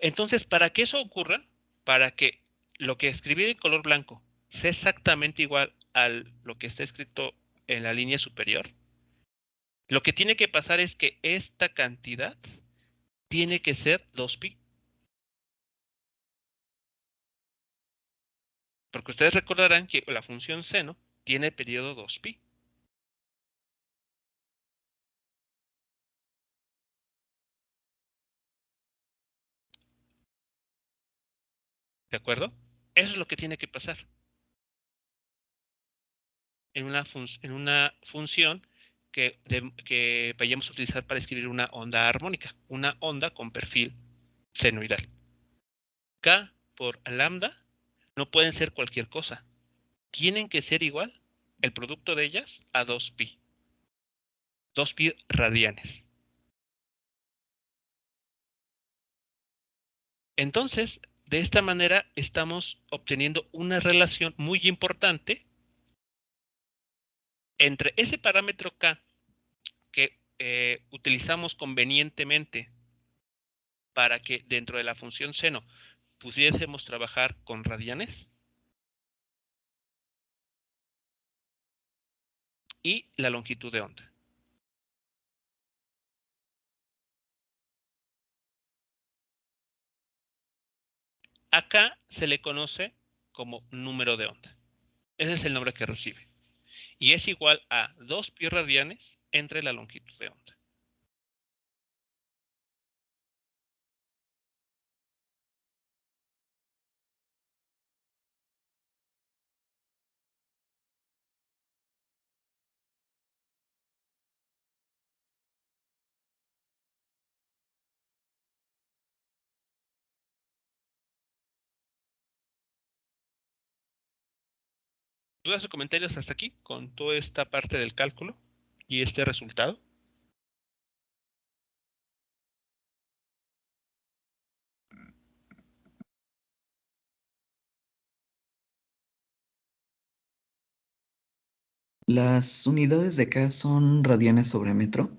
Entonces, para que eso ocurra, para que lo que escribí en color blanco sea exactamente igual a lo que está escrito en la línea superior, lo que tiene que pasar es que esta cantidad tiene que ser 2pi. Porque ustedes recordarán que la función seno tiene periodo 2pi. ¿De acuerdo? Eso es lo que tiene que pasar en una función que vayamos a utilizar para escribir una onda armónica, una onda con perfil senoidal. K por lambda no pueden ser cualquier cosa. Tienen que ser igual el producto de ellas a 2pi. 2pi radianes. Entonces, de esta manera estamos obteniendo una relación muy importante entre ese parámetro K que utilizamos convenientemente para que dentro de la función seno pudiésemos trabajar con radianes y la longitud de onda. Acá se le conoce como número de onda. Ese es el nombre que recibe. Y es igual a 2 pi radianes entre la longitud de onda. ¿Dudas o comentarios hasta aquí con toda esta parte del cálculo y este resultado? ¿Las unidades de K son radianes sobre metro?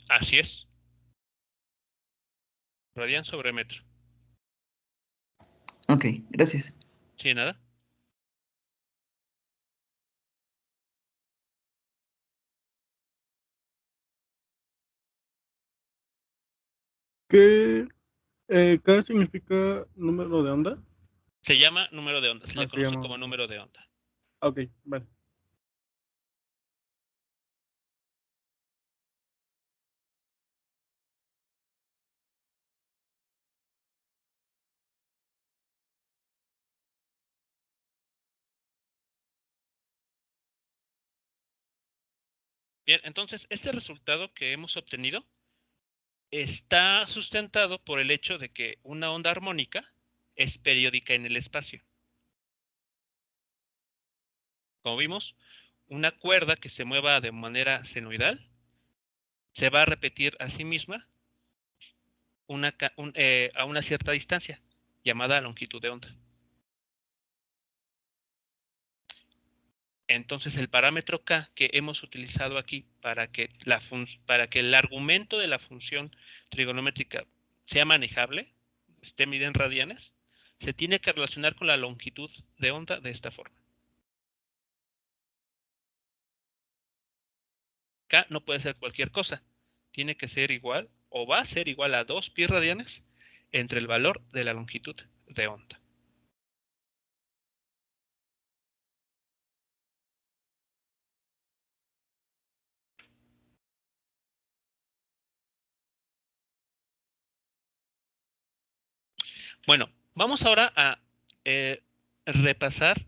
Así es. Radian sobre metro. Ok, gracias. ¿Sí, nada? ¿Qué K significa número de onda? Se llama número de onda. Se le Se conoce llama. como número de onda. Ok, vale. Bien, entonces este resultado que hemos obtenido está sustentado por el hecho de que una onda armónica es periódica en el espacio. Como vimos, una cuerda que se mueva de manera senoidal se va a repetir a sí misma a una cierta distancia, llamada longitud de onda. Entonces el parámetro K que hemos utilizado aquí para que el argumento de la función trigonométrica sea manejable, esté medida en radianes, se tiene que relacionar con la longitud de onda de esta forma. K no puede ser cualquier cosa, tiene que ser igual o va a ser igual a 2 pi radianes entre el valor de la longitud de onda. Bueno, vamos ahora a repasar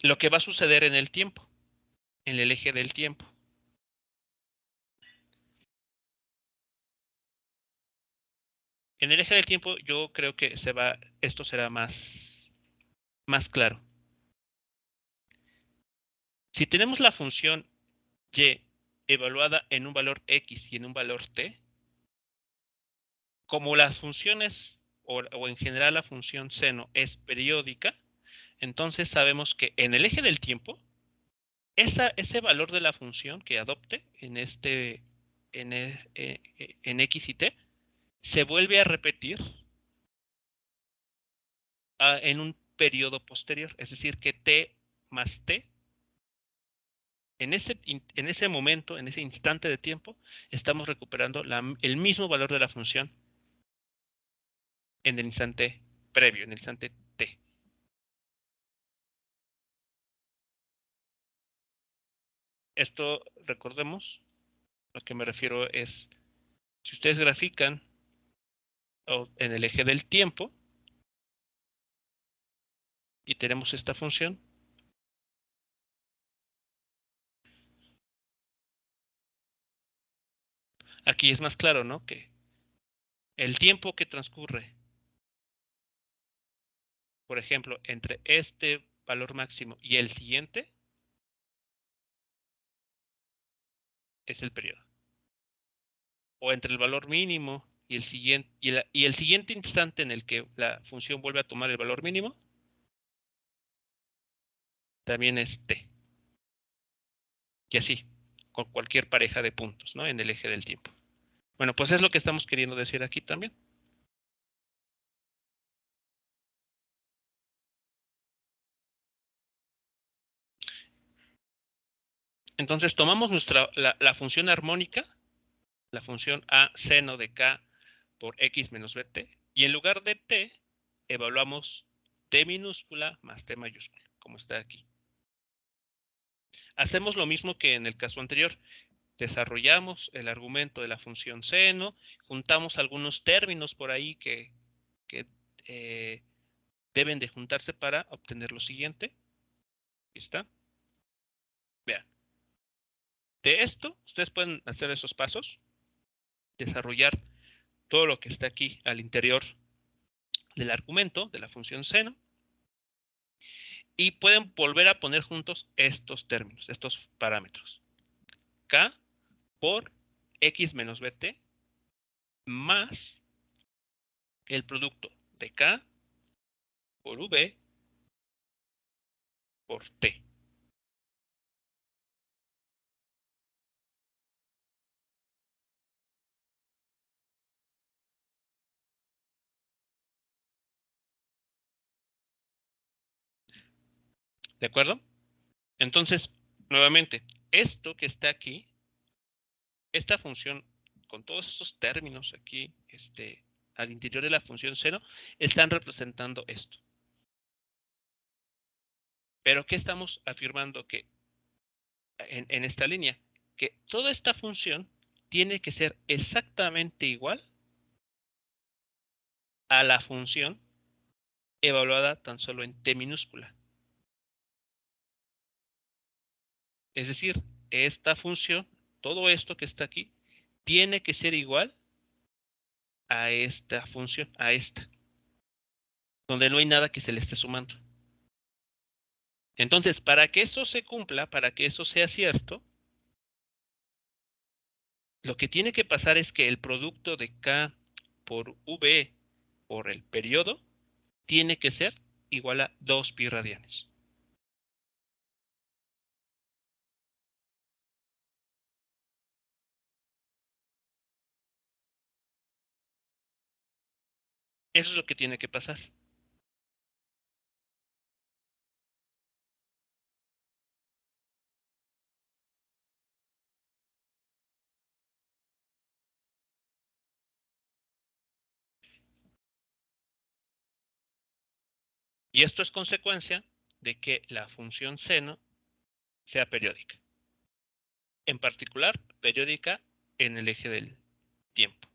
lo que va a suceder en el tiempo, en el eje del tiempo. En el eje del tiempo yo creo que esto será más claro. Si tenemos la función y evaluada en un valor x y en un valor t, como las funciones o en general la función seno es periódica, entonces sabemos que en el eje del tiempo, ese valor de la función que adopte en x y t, se vuelve a repetir en un periodo posterior, es decir, que t más t, en ese momento, en ese instante de tiempo, estamos recuperando el mismo valor de la función en el instante previo, en el instante t. Esto, recordemos, lo que me refiero es, si ustedes grafican en el eje del tiempo y tenemos esta función, aquí es más claro, ¿no? Que el tiempo que transcurre, por ejemplo, entre este valor máximo y el siguiente, es el periodo. O entre el valor mínimo y el siguiente instante en el que la función vuelve a tomar el valor mínimo, también es t. Y así, con cualquier pareja de puntos, ¿no? En el eje del tiempo. Bueno, pues es lo que estamos queriendo decir aquí también. Entonces tomamos la función armónica, la función a seno de k por x menos bt, Y en lugar de t, evaluamos t minúscula más t mayúscula, como está aquí. Hacemos lo mismo que en el caso anterior. Desarrollamos el argumento de la función seno, juntamos algunos términos por ahí que deben de juntarse para obtener lo siguiente. Aquí está. Vean. De esto, ustedes pueden hacer esos pasos, desarrollar todo lo que está aquí al interior del argumento de la función seno, y pueden volver a poner juntos estos términos, estos parámetros. K por x menos bt más el producto de K por V por T. ¿De acuerdo? Entonces, nuevamente, esto que está aquí, esta función, con todos esos términos aquí, al interior de la función seno, están representando esto. Pero ¿qué estamos afirmando que en esta línea? Que toda esta función tiene que ser exactamente igual a la función evaluada tan solo en t minúscula. Es decir, esta función, todo esto que está aquí, tiene que ser igual a esta función, a esta, donde no hay nada que se le esté sumando. Entonces, para que eso se cumpla, para que eso sea cierto, lo que tiene que pasar es que el producto de K por V por el periodo tiene que ser igual a 2 pi radianes. Eso es lo que tiene que pasar. Y esto es consecuencia de que la función seno sea periódica. En particular, periódica en el eje del tiempo.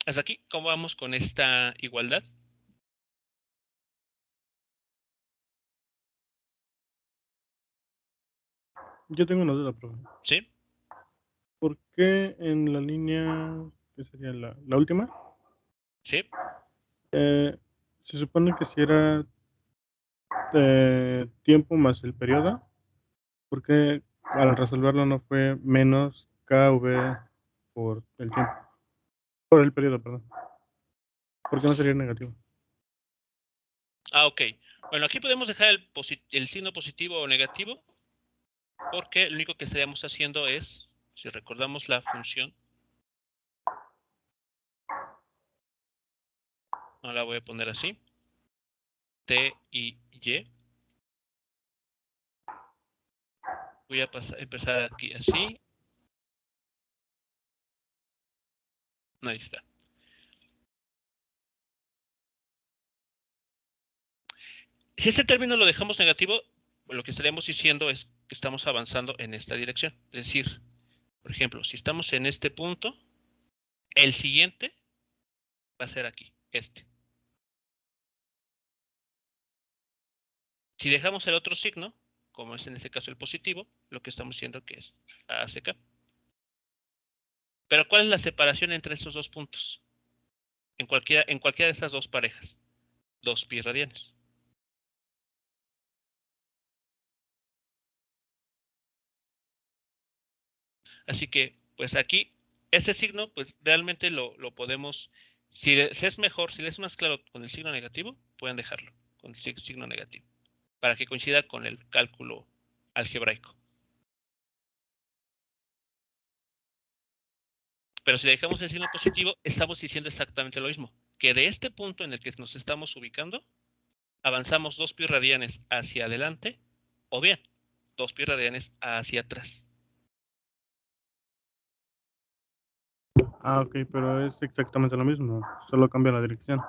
Hasta aquí, ¿cómo vamos con esta igualdad? Yo tengo una duda, profe. ¿Sí? ¿Por qué en la línea, qué sería la última? ¿Sí? Se supone que si era tiempo más el periodo, ¿por qué al resolverlo no fue menos KV por el tiempo? Por el periodo, perdón. ¿Por qué no sería negativo? Ah, ok. Bueno, aquí podemos dejar el signo positivo o negativo, porque lo único que estaríamos haciendo es, si recordamos la función, no la voy a poner así, T y Y. Voy a empezar aquí así. Ahí está. Si este término lo dejamos negativo, lo que estaríamos diciendo es que estamos avanzando en esta dirección. Es decir, por ejemplo, si estamos en este punto, el siguiente va a ser aquí, este. Si dejamos el otro signo, como es en este caso el positivo, lo que estamos diciendo que es ACK. Pero ¿cuál es la separación entre estos dos puntos? En cualquiera de estas dos parejas. 2 pi radianes. Así que, pues aquí, este signo, pues realmente lo podemos, si es mejor, si es más claro con el signo negativo, pueden dejarlo con el signo negativo, para que coincida con el cálculo algebraico. Pero si dejamos el signo positivo, estamos diciendo exactamente lo mismo, que de este punto en el que nos estamos ubicando, avanzamos 2 pi radianes hacia adelante, o bien 2 pi radianes hacia atrás. Ah, ok, pero es exactamente lo mismo, solo cambia la dirección.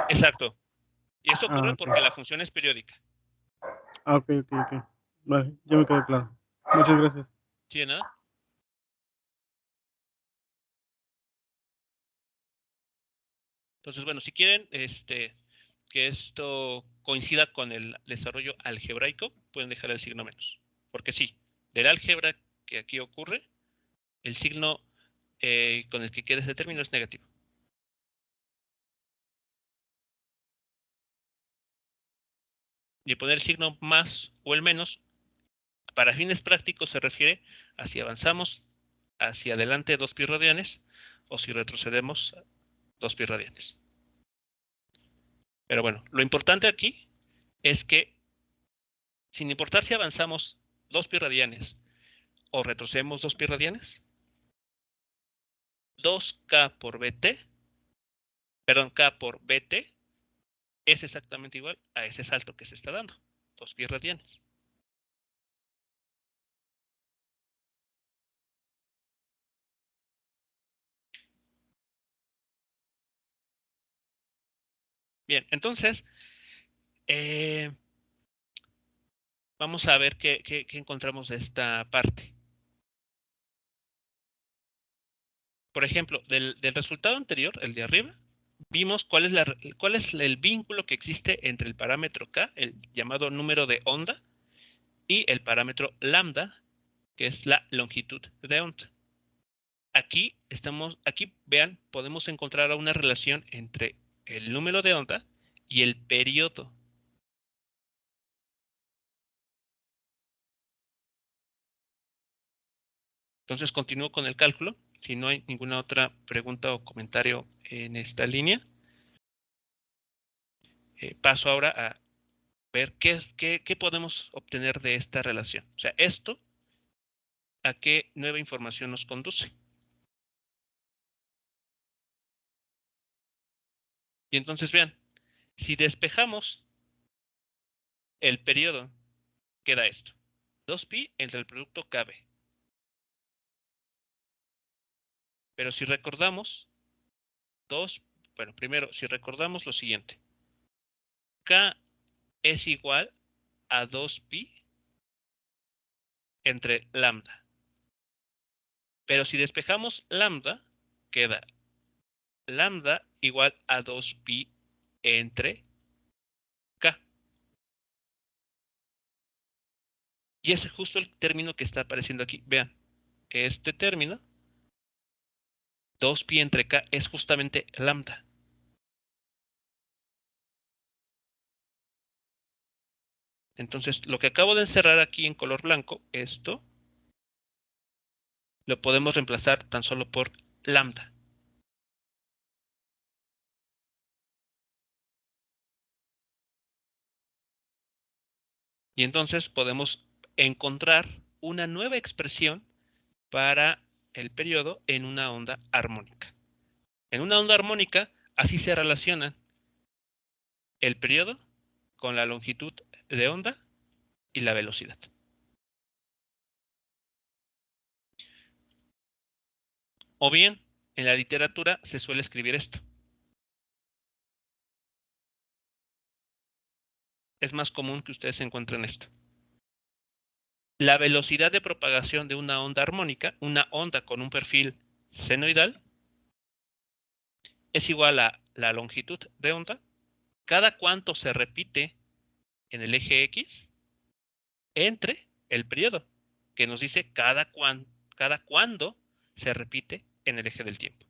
Exacto. Y esto Ah, ocurre ok. porque la función es periódica. Ah, ok, ok, ok. Vale, ya me quedó claro. Muchas gracias. ¿Sí de nada? Entonces, bueno, si quieren que esto coincida con el desarrollo algebraico, pueden dejar el signo menos. Porque sí, del álgebra que aquí ocurre, el signo con el que queda ese término es negativo. Y poner el signo más o el menos, para fines prácticos se refiere a si avanzamos hacia adelante 2 pi radianes o si retrocedemos 2 pi radianes. Pero bueno, lo importante aquí es que, sin importar si avanzamos 2 pi radianes o retrocedemos 2 pi radianes, 2k por bt, perdón, k por bt es exactamente igual a ese salto que se está dando, 2 pi radianes. Bien, entonces, vamos a ver qué encontramos de esta parte. Por ejemplo, del resultado anterior, el de arriba, vimos cuál es el vínculo que existe entre el parámetro k, el llamado número de onda, y el parámetro lambda, que es la longitud de onda. Aquí vean, podemos encontrar una relación entre el número de onda y el periodo. Entonces continúo con el cálculo. Si no hay ninguna otra pregunta o comentario en esta línea, paso ahora a ver qué podemos obtener de esta relación. O sea, esto, ¿a qué nueva información nos conduce? Y entonces vean, si despejamos el periodo, queda esto. 2pi entre el producto KB. Pero si recordamos, bueno, primero, si recordamos lo siguiente. K es igual a 2pi entre lambda. Pero si despejamos lambda, queda lambda igual a 2pi entre k. Y ese es justo el término que está apareciendo aquí. Vean, este término, 2pi entre k, es justamente lambda. Entonces, lo que acabo de encerrar aquí en color blanco, esto, lo podemos reemplazar tan solo por lambda. Y entonces podemos encontrar una nueva expresión para el periodo en una onda armónica. En una onda armónica, así se relacionan el periodo con la longitud de onda y la velocidad. O bien, en la literatura se suele escribir esto. Es más común que ustedes encuentren esto. La velocidad de propagación de una onda armónica, una onda con un perfil senoidal, es igual a la longitud de onda, cada cuánto se repite en el eje X, entre el periodo, que nos dice cada cuándo se repite en el eje del tiempo.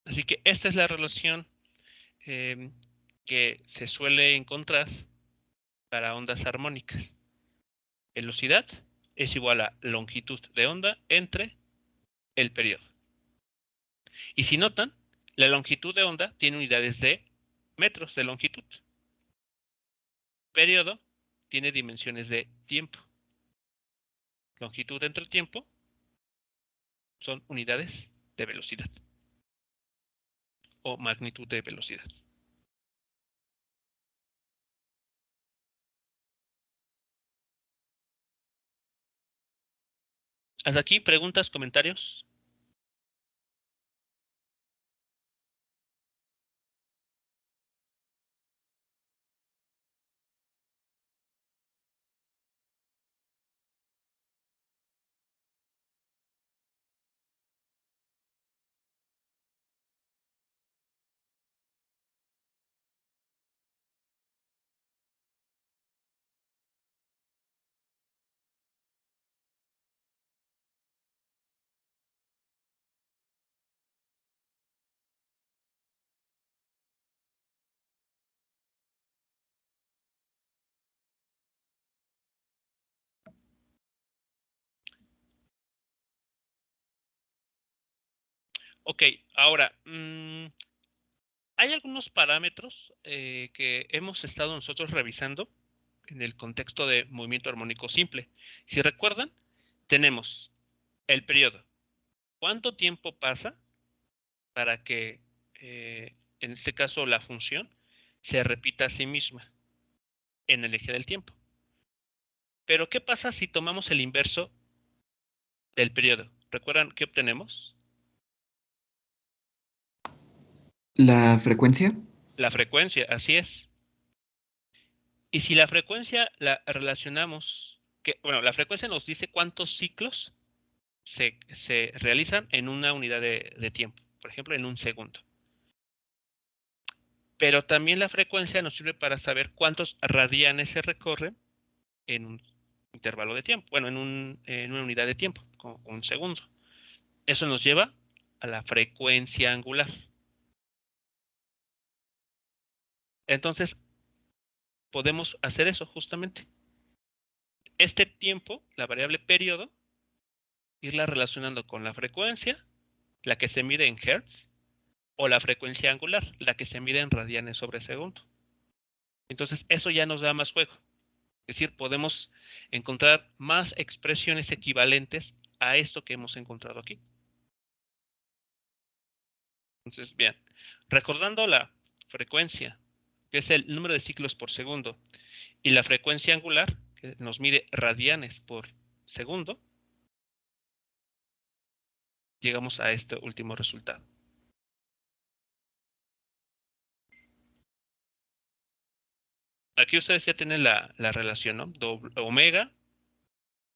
Así que esta es la relación que se suele encontrar para ondas armónicas. Velocidad es igual a longitud de onda entre el periodo. Y si notan, la longitud de onda tiene unidades de metros de longitud. periodo tiene dimensiones de tiempo. Longitud entre tiempo son unidades de velocidad o magnitud de velocidad. Hasta aquí, preguntas, comentarios. Ok, ahora, hay algunos parámetros que hemos estado nosotros revisando en el contexto de movimiento armónico simple. Si recuerdan, tenemos el periodo. ¿Cuánto tiempo pasa para que, en este caso, la función se repita a sí misma en el eje del tiempo? Pero, ¿qué pasa si tomamos el inverso del periodo? ¿Recuerdan qué obtenemos? ¿La frecuencia? La frecuencia, así es. Y si la frecuencia la relacionamos, bueno, la frecuencia nos dice cuántos ciclos se realizan en una unidad de tiempo, por ejemplo, en un segundo. Pero también la frecuencia nos sirve para saber cuántos radianes se recorren en un intervalo de tiempo, bueno, en una unidad de tiempo, como un segundo. Eso nos lleva a la frecuencia angular. Entonces, podemos hacer eso justamente. Este tiempo, la variable periodo, irla relacionando con la frecuencia, la que se mide en hertz, o la frecuencia angular, la que se mide en radianes sobre segundo. Entonces, eso ya nos da más juego. Es decir, podemos encontrar más expresiones equivalentes a esto que hemos encontrado aquí. Entonces, bien, recordando la frecuencia, que es el número de ciclos por segundo, y la frecuencia angular, que nos mide radianes por segundo, llegamos a este último resultado. Aquí ustedes ya tienen la relación, ¿no? Omega,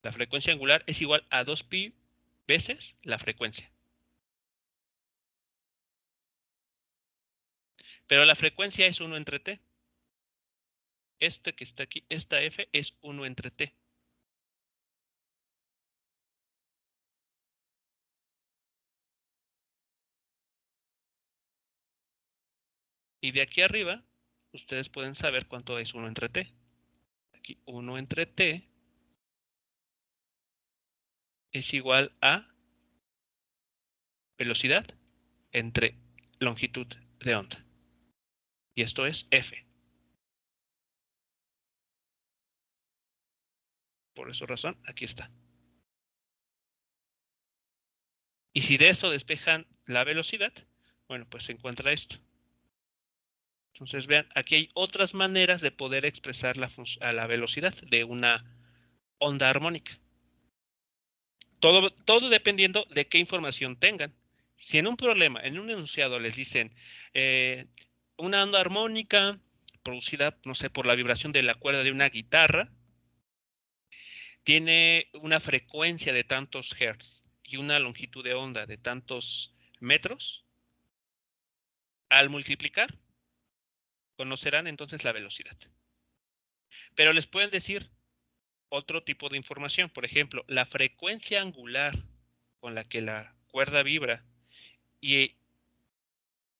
la frecuencia angular, es igual a 2pi veces la frecuencia. Pero la frecuencia es 1 entre t. Este que está aquí, esta f, es 1 entre t. Y de aquí arriba, ustedes pueden saber cuánto es 1 entre t. Aquí 1 entre t es igual a velocidad entre longitud de onda. Y esto es f. Por esa razón, aquí está. Y si de eso despejan la velocidad, bueno, pues se encuentra esto. Entonces, vean, aquí hay otras maneras de poder expresar la velocidad de una onda armónica. Todo dependiendo de qué información tengan. Si en un problema, en un enunciado les dicen una onda armónica producida, no sé, por la vibración de la cuerda de una guitarra, tiene una frecuencia de tantos hertz y una longitud de onda de tantos metros, al multiplicar, conocerán entonces la velocidad. Pero les pueden decir otro tipo de información, por ejemplo, la frecuencia angular con la que la cuerda vibra y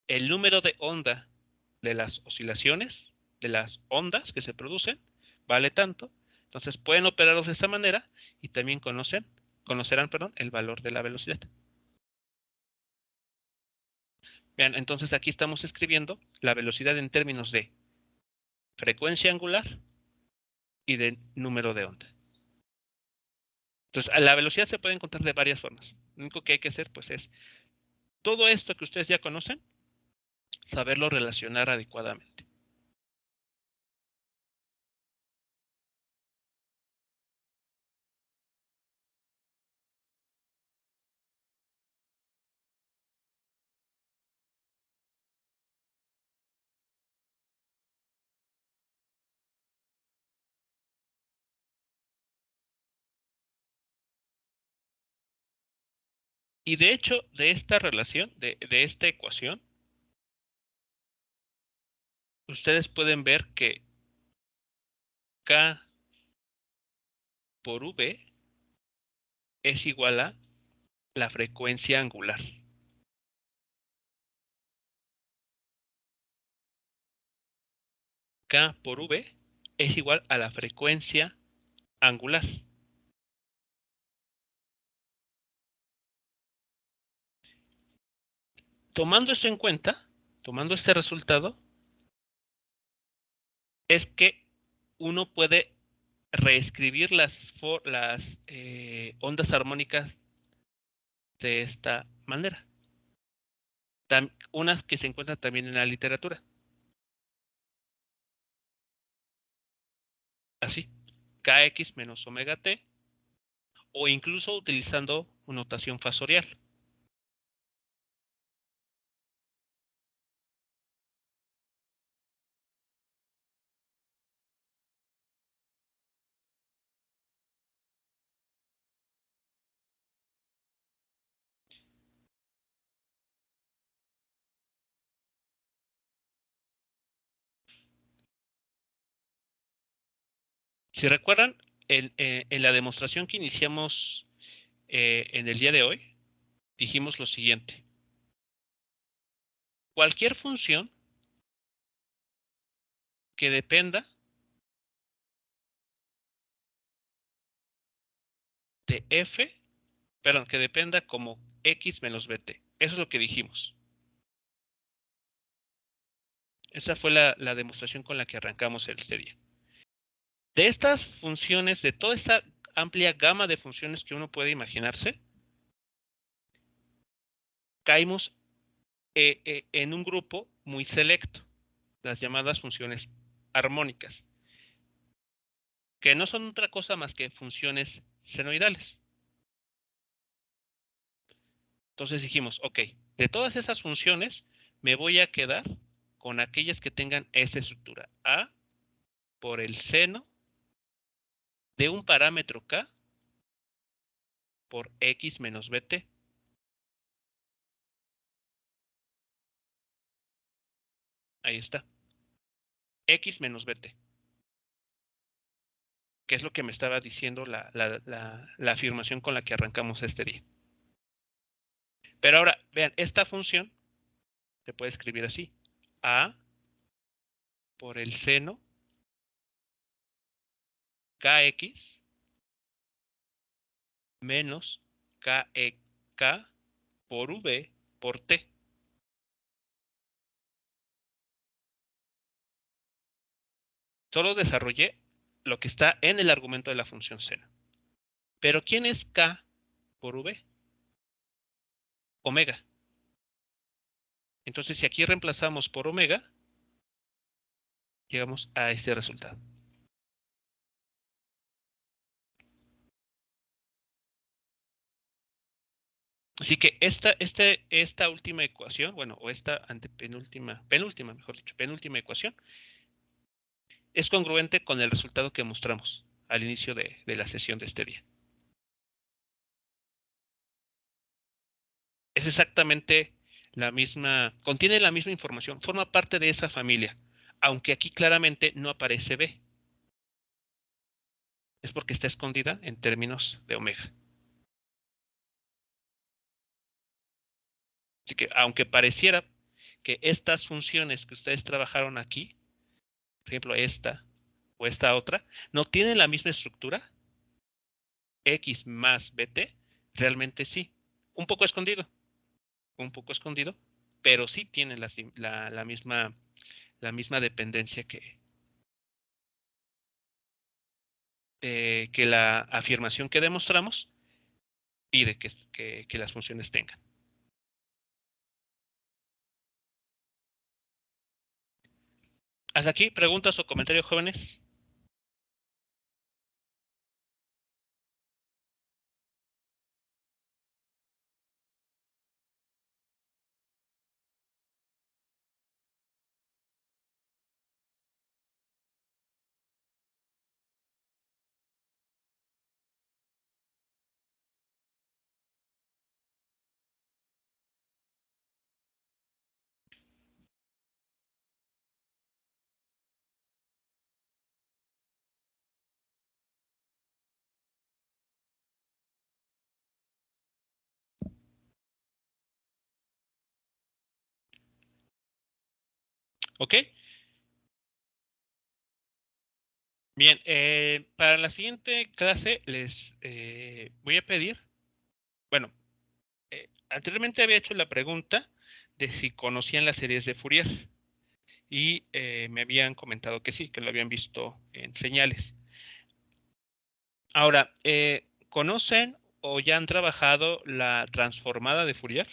el número de onda de las oscilaciones, de las ondas que se producen, vale tanto. Entonces pueden operarlos de esta manera y también conocerán, el valor de la velocidad. Vean, entonces aquí estamos escribiendo la velocidad en términos de frecuencia angular y de número de onda. Entonces, a la velocidad se puede encontrar de varias formas. Lo único que hay que hacer, pues, es todo esto que ustedes ya conocen, saberlo relacionar adecuadamente. Y de hecho, de esta relación, de esta ecuación, ustedes pueden ver que K por V es igual a la frecuencia angular. K por V es igual a la frecuencia angular. Tomando esto en cuenta, tomando este resultado, es que uno puede reescribir las ondas armónicas de esta manera. Unas que se encuentran también en la literatura. Así, kx menos omega t, o incluso utilizando una notación fasorial. Si recuerdan, en la demostración que iniciamos en el día de hoy, dijimos lo siguiente. Cualquier función que dependa de f, perdón, que dependa como x menos bt. Eso es lo que dijimos. Esa fue la demostración con la que arrancamos este día. De estas funciones, de toda esta amplia gama de funciones que uno puede imaginarse, caímos en un grupo muy selecto, las llamadas funciones armónicas, que no son otra cosa más que funciones senoidales. Entonces dijimos, ok, de todas esas funciones me voy a quedar con aquellas que tengan esta estructura. A por el seno de un parámetro K por X menos BT. Ahí está. X menos BT. Que es lo que me estaba diciendo la afirmación con la que arrancamos este día. Pero ahora, vean, esta función se puede escribir así. A por el seno Kx menos K por V por T. Solo desarrollé lo que está en el argumento de la función seno. Pero ¿quién es K por V? Omega. Entonces, si aquí reemplazamos por omega, llegamos a este resultado. Así que esta última ecuación, bueno, o esta penúltima ecuación, es congruente con el resultado que mostramos al inicio de la sesión de este día. Es exactamente la misma, contiene la misma información, forma parte de esa familia, aunque aquí claramente no aparece B. Es porque está escondida en términos de omega. Así que, aunque pareciera que estas funciones que ustedes trabajaron aquí, por ejemplo, esta o esta otra, no tienen la misma estructura, X más BT, realmente sí. Un poco escondido, pero sí tienen la misma dependencia que la afirmación que demostramos pide que las funciones tengan. ¿Hasta aquí preguntas o comentarios, jóvenes? ¿Ok? Bien, para la siguiente clase les voy a pedir, bueno, anteriormente había hecho la pregunta de si conocían las series de Fourier y me habían comentado que sí, que lo habían visto en señales. Ahora, ¿conocen o ya han trabajado la transformada de Fourier?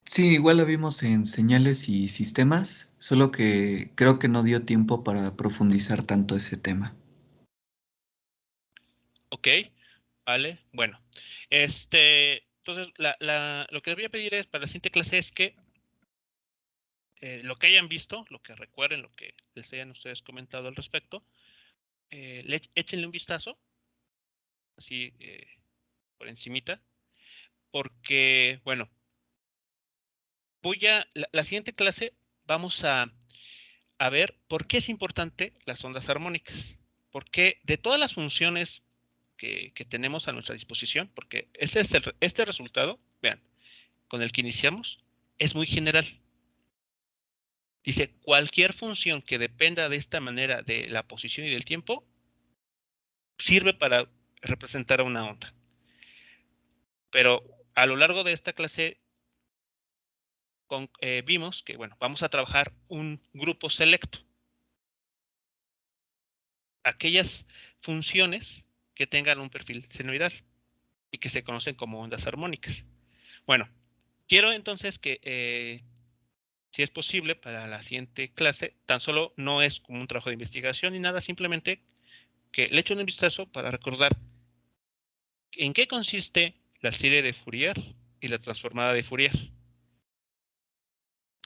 Sí, igual la vimos en señales y sistemas, solo que creo que no dio tiempo para profundizar tanto ese tema. Ok, vale, bueno. Entonces, lo que les voy a pedir es, para la siguiente clase es que lo que hayan visto, lo que recuerden, lo que les hayan ustedes comentado al respecto, échenle un vistazo, así por encimita, porque, bueno, la siguiente clase vamos a ver por qué es importante las ondas armónicas. Porque de todas las funciones que tenemos a nuestra disposición, porque este resultado, vean, con el que iniciamos, es muy general. Dice, cualquier función que dependa de esta manera de la posición y del tiempo, sirve para representar a una onda. Pero a lo largo de esta clase vimos que, bueno, vamos a trabajar un grupo selecto. Aquellas funciones que tengan un perfil senoidal y que se conocen como ondas armónicas. Bueno, quiero entonces que, si es posible, para la siguiente clase, tan solo no es como un trabajo de investigación ni nada, simplemente que le echen un vistazo para recordar en qué consiste la serie de Fourier y la transformada de Fourier.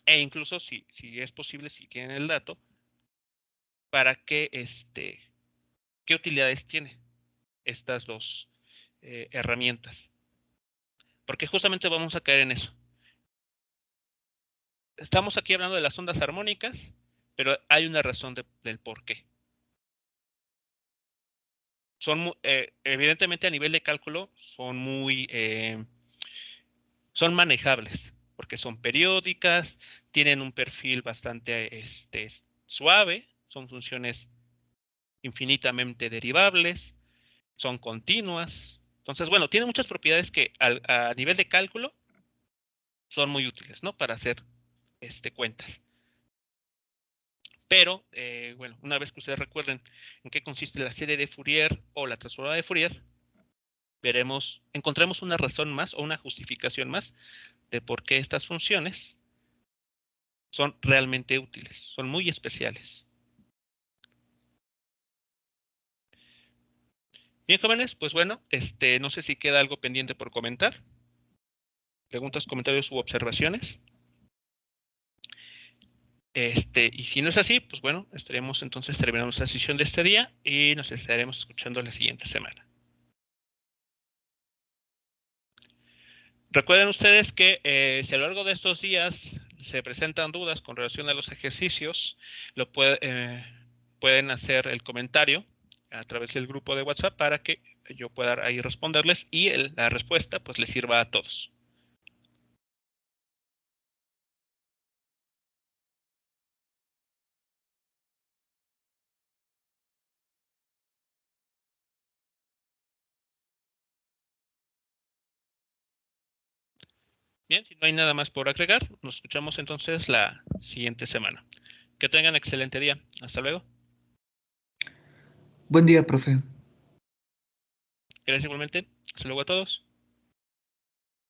E incluso, si es posible, si tienen el dato, para qué utilidades tienen estas dos herramientas. Porque justamente vamos a caer en eso. Estamos aquí hablando de las ondas armónicas, pero hay una razón del por qué. Evidentemente a nivel de cálculo son manejables, porque son periódicas, tienen un perfil bastante suave, son funciones infinitamente derivables, son continuas. Entonces, bueno, tienen muchas propiedades que a nivel de cálculo son muy útiles, ¿no? Para hacer cuentas. Pero, bueno, una vez que ustedes recuerden en qué consiste la serie de Fourier o la transformada de Fourier, encontremos una razón más o una justificación más de por qué estas funciones son realmente útiles, son muy especiales. Bien, jóvenes, pues bueno, no sé si queda algo pendiente por comentar. Preguntas, comentarios u observaciones. Y si no es así, pues bueno, estaremos entonces terminando nuestra sesión de este día y nos estaremos escuchando la siguiente semana. Recuerden ustedes que si a lo largo de estos días se presentan dudas con relación a los ejercicios, pueden hacer el comentario a través del grupo de WhatsApp para que yo pueda ahí responderles y la respuesta pues les sirva a todos. Bien, si no hay nada más por agregar, nos escuchamos entonces la siguiente semana. Que tengan excelente día. Hasta luego. Buen día, profe. Gracias igualmente. Hasta luego a todos.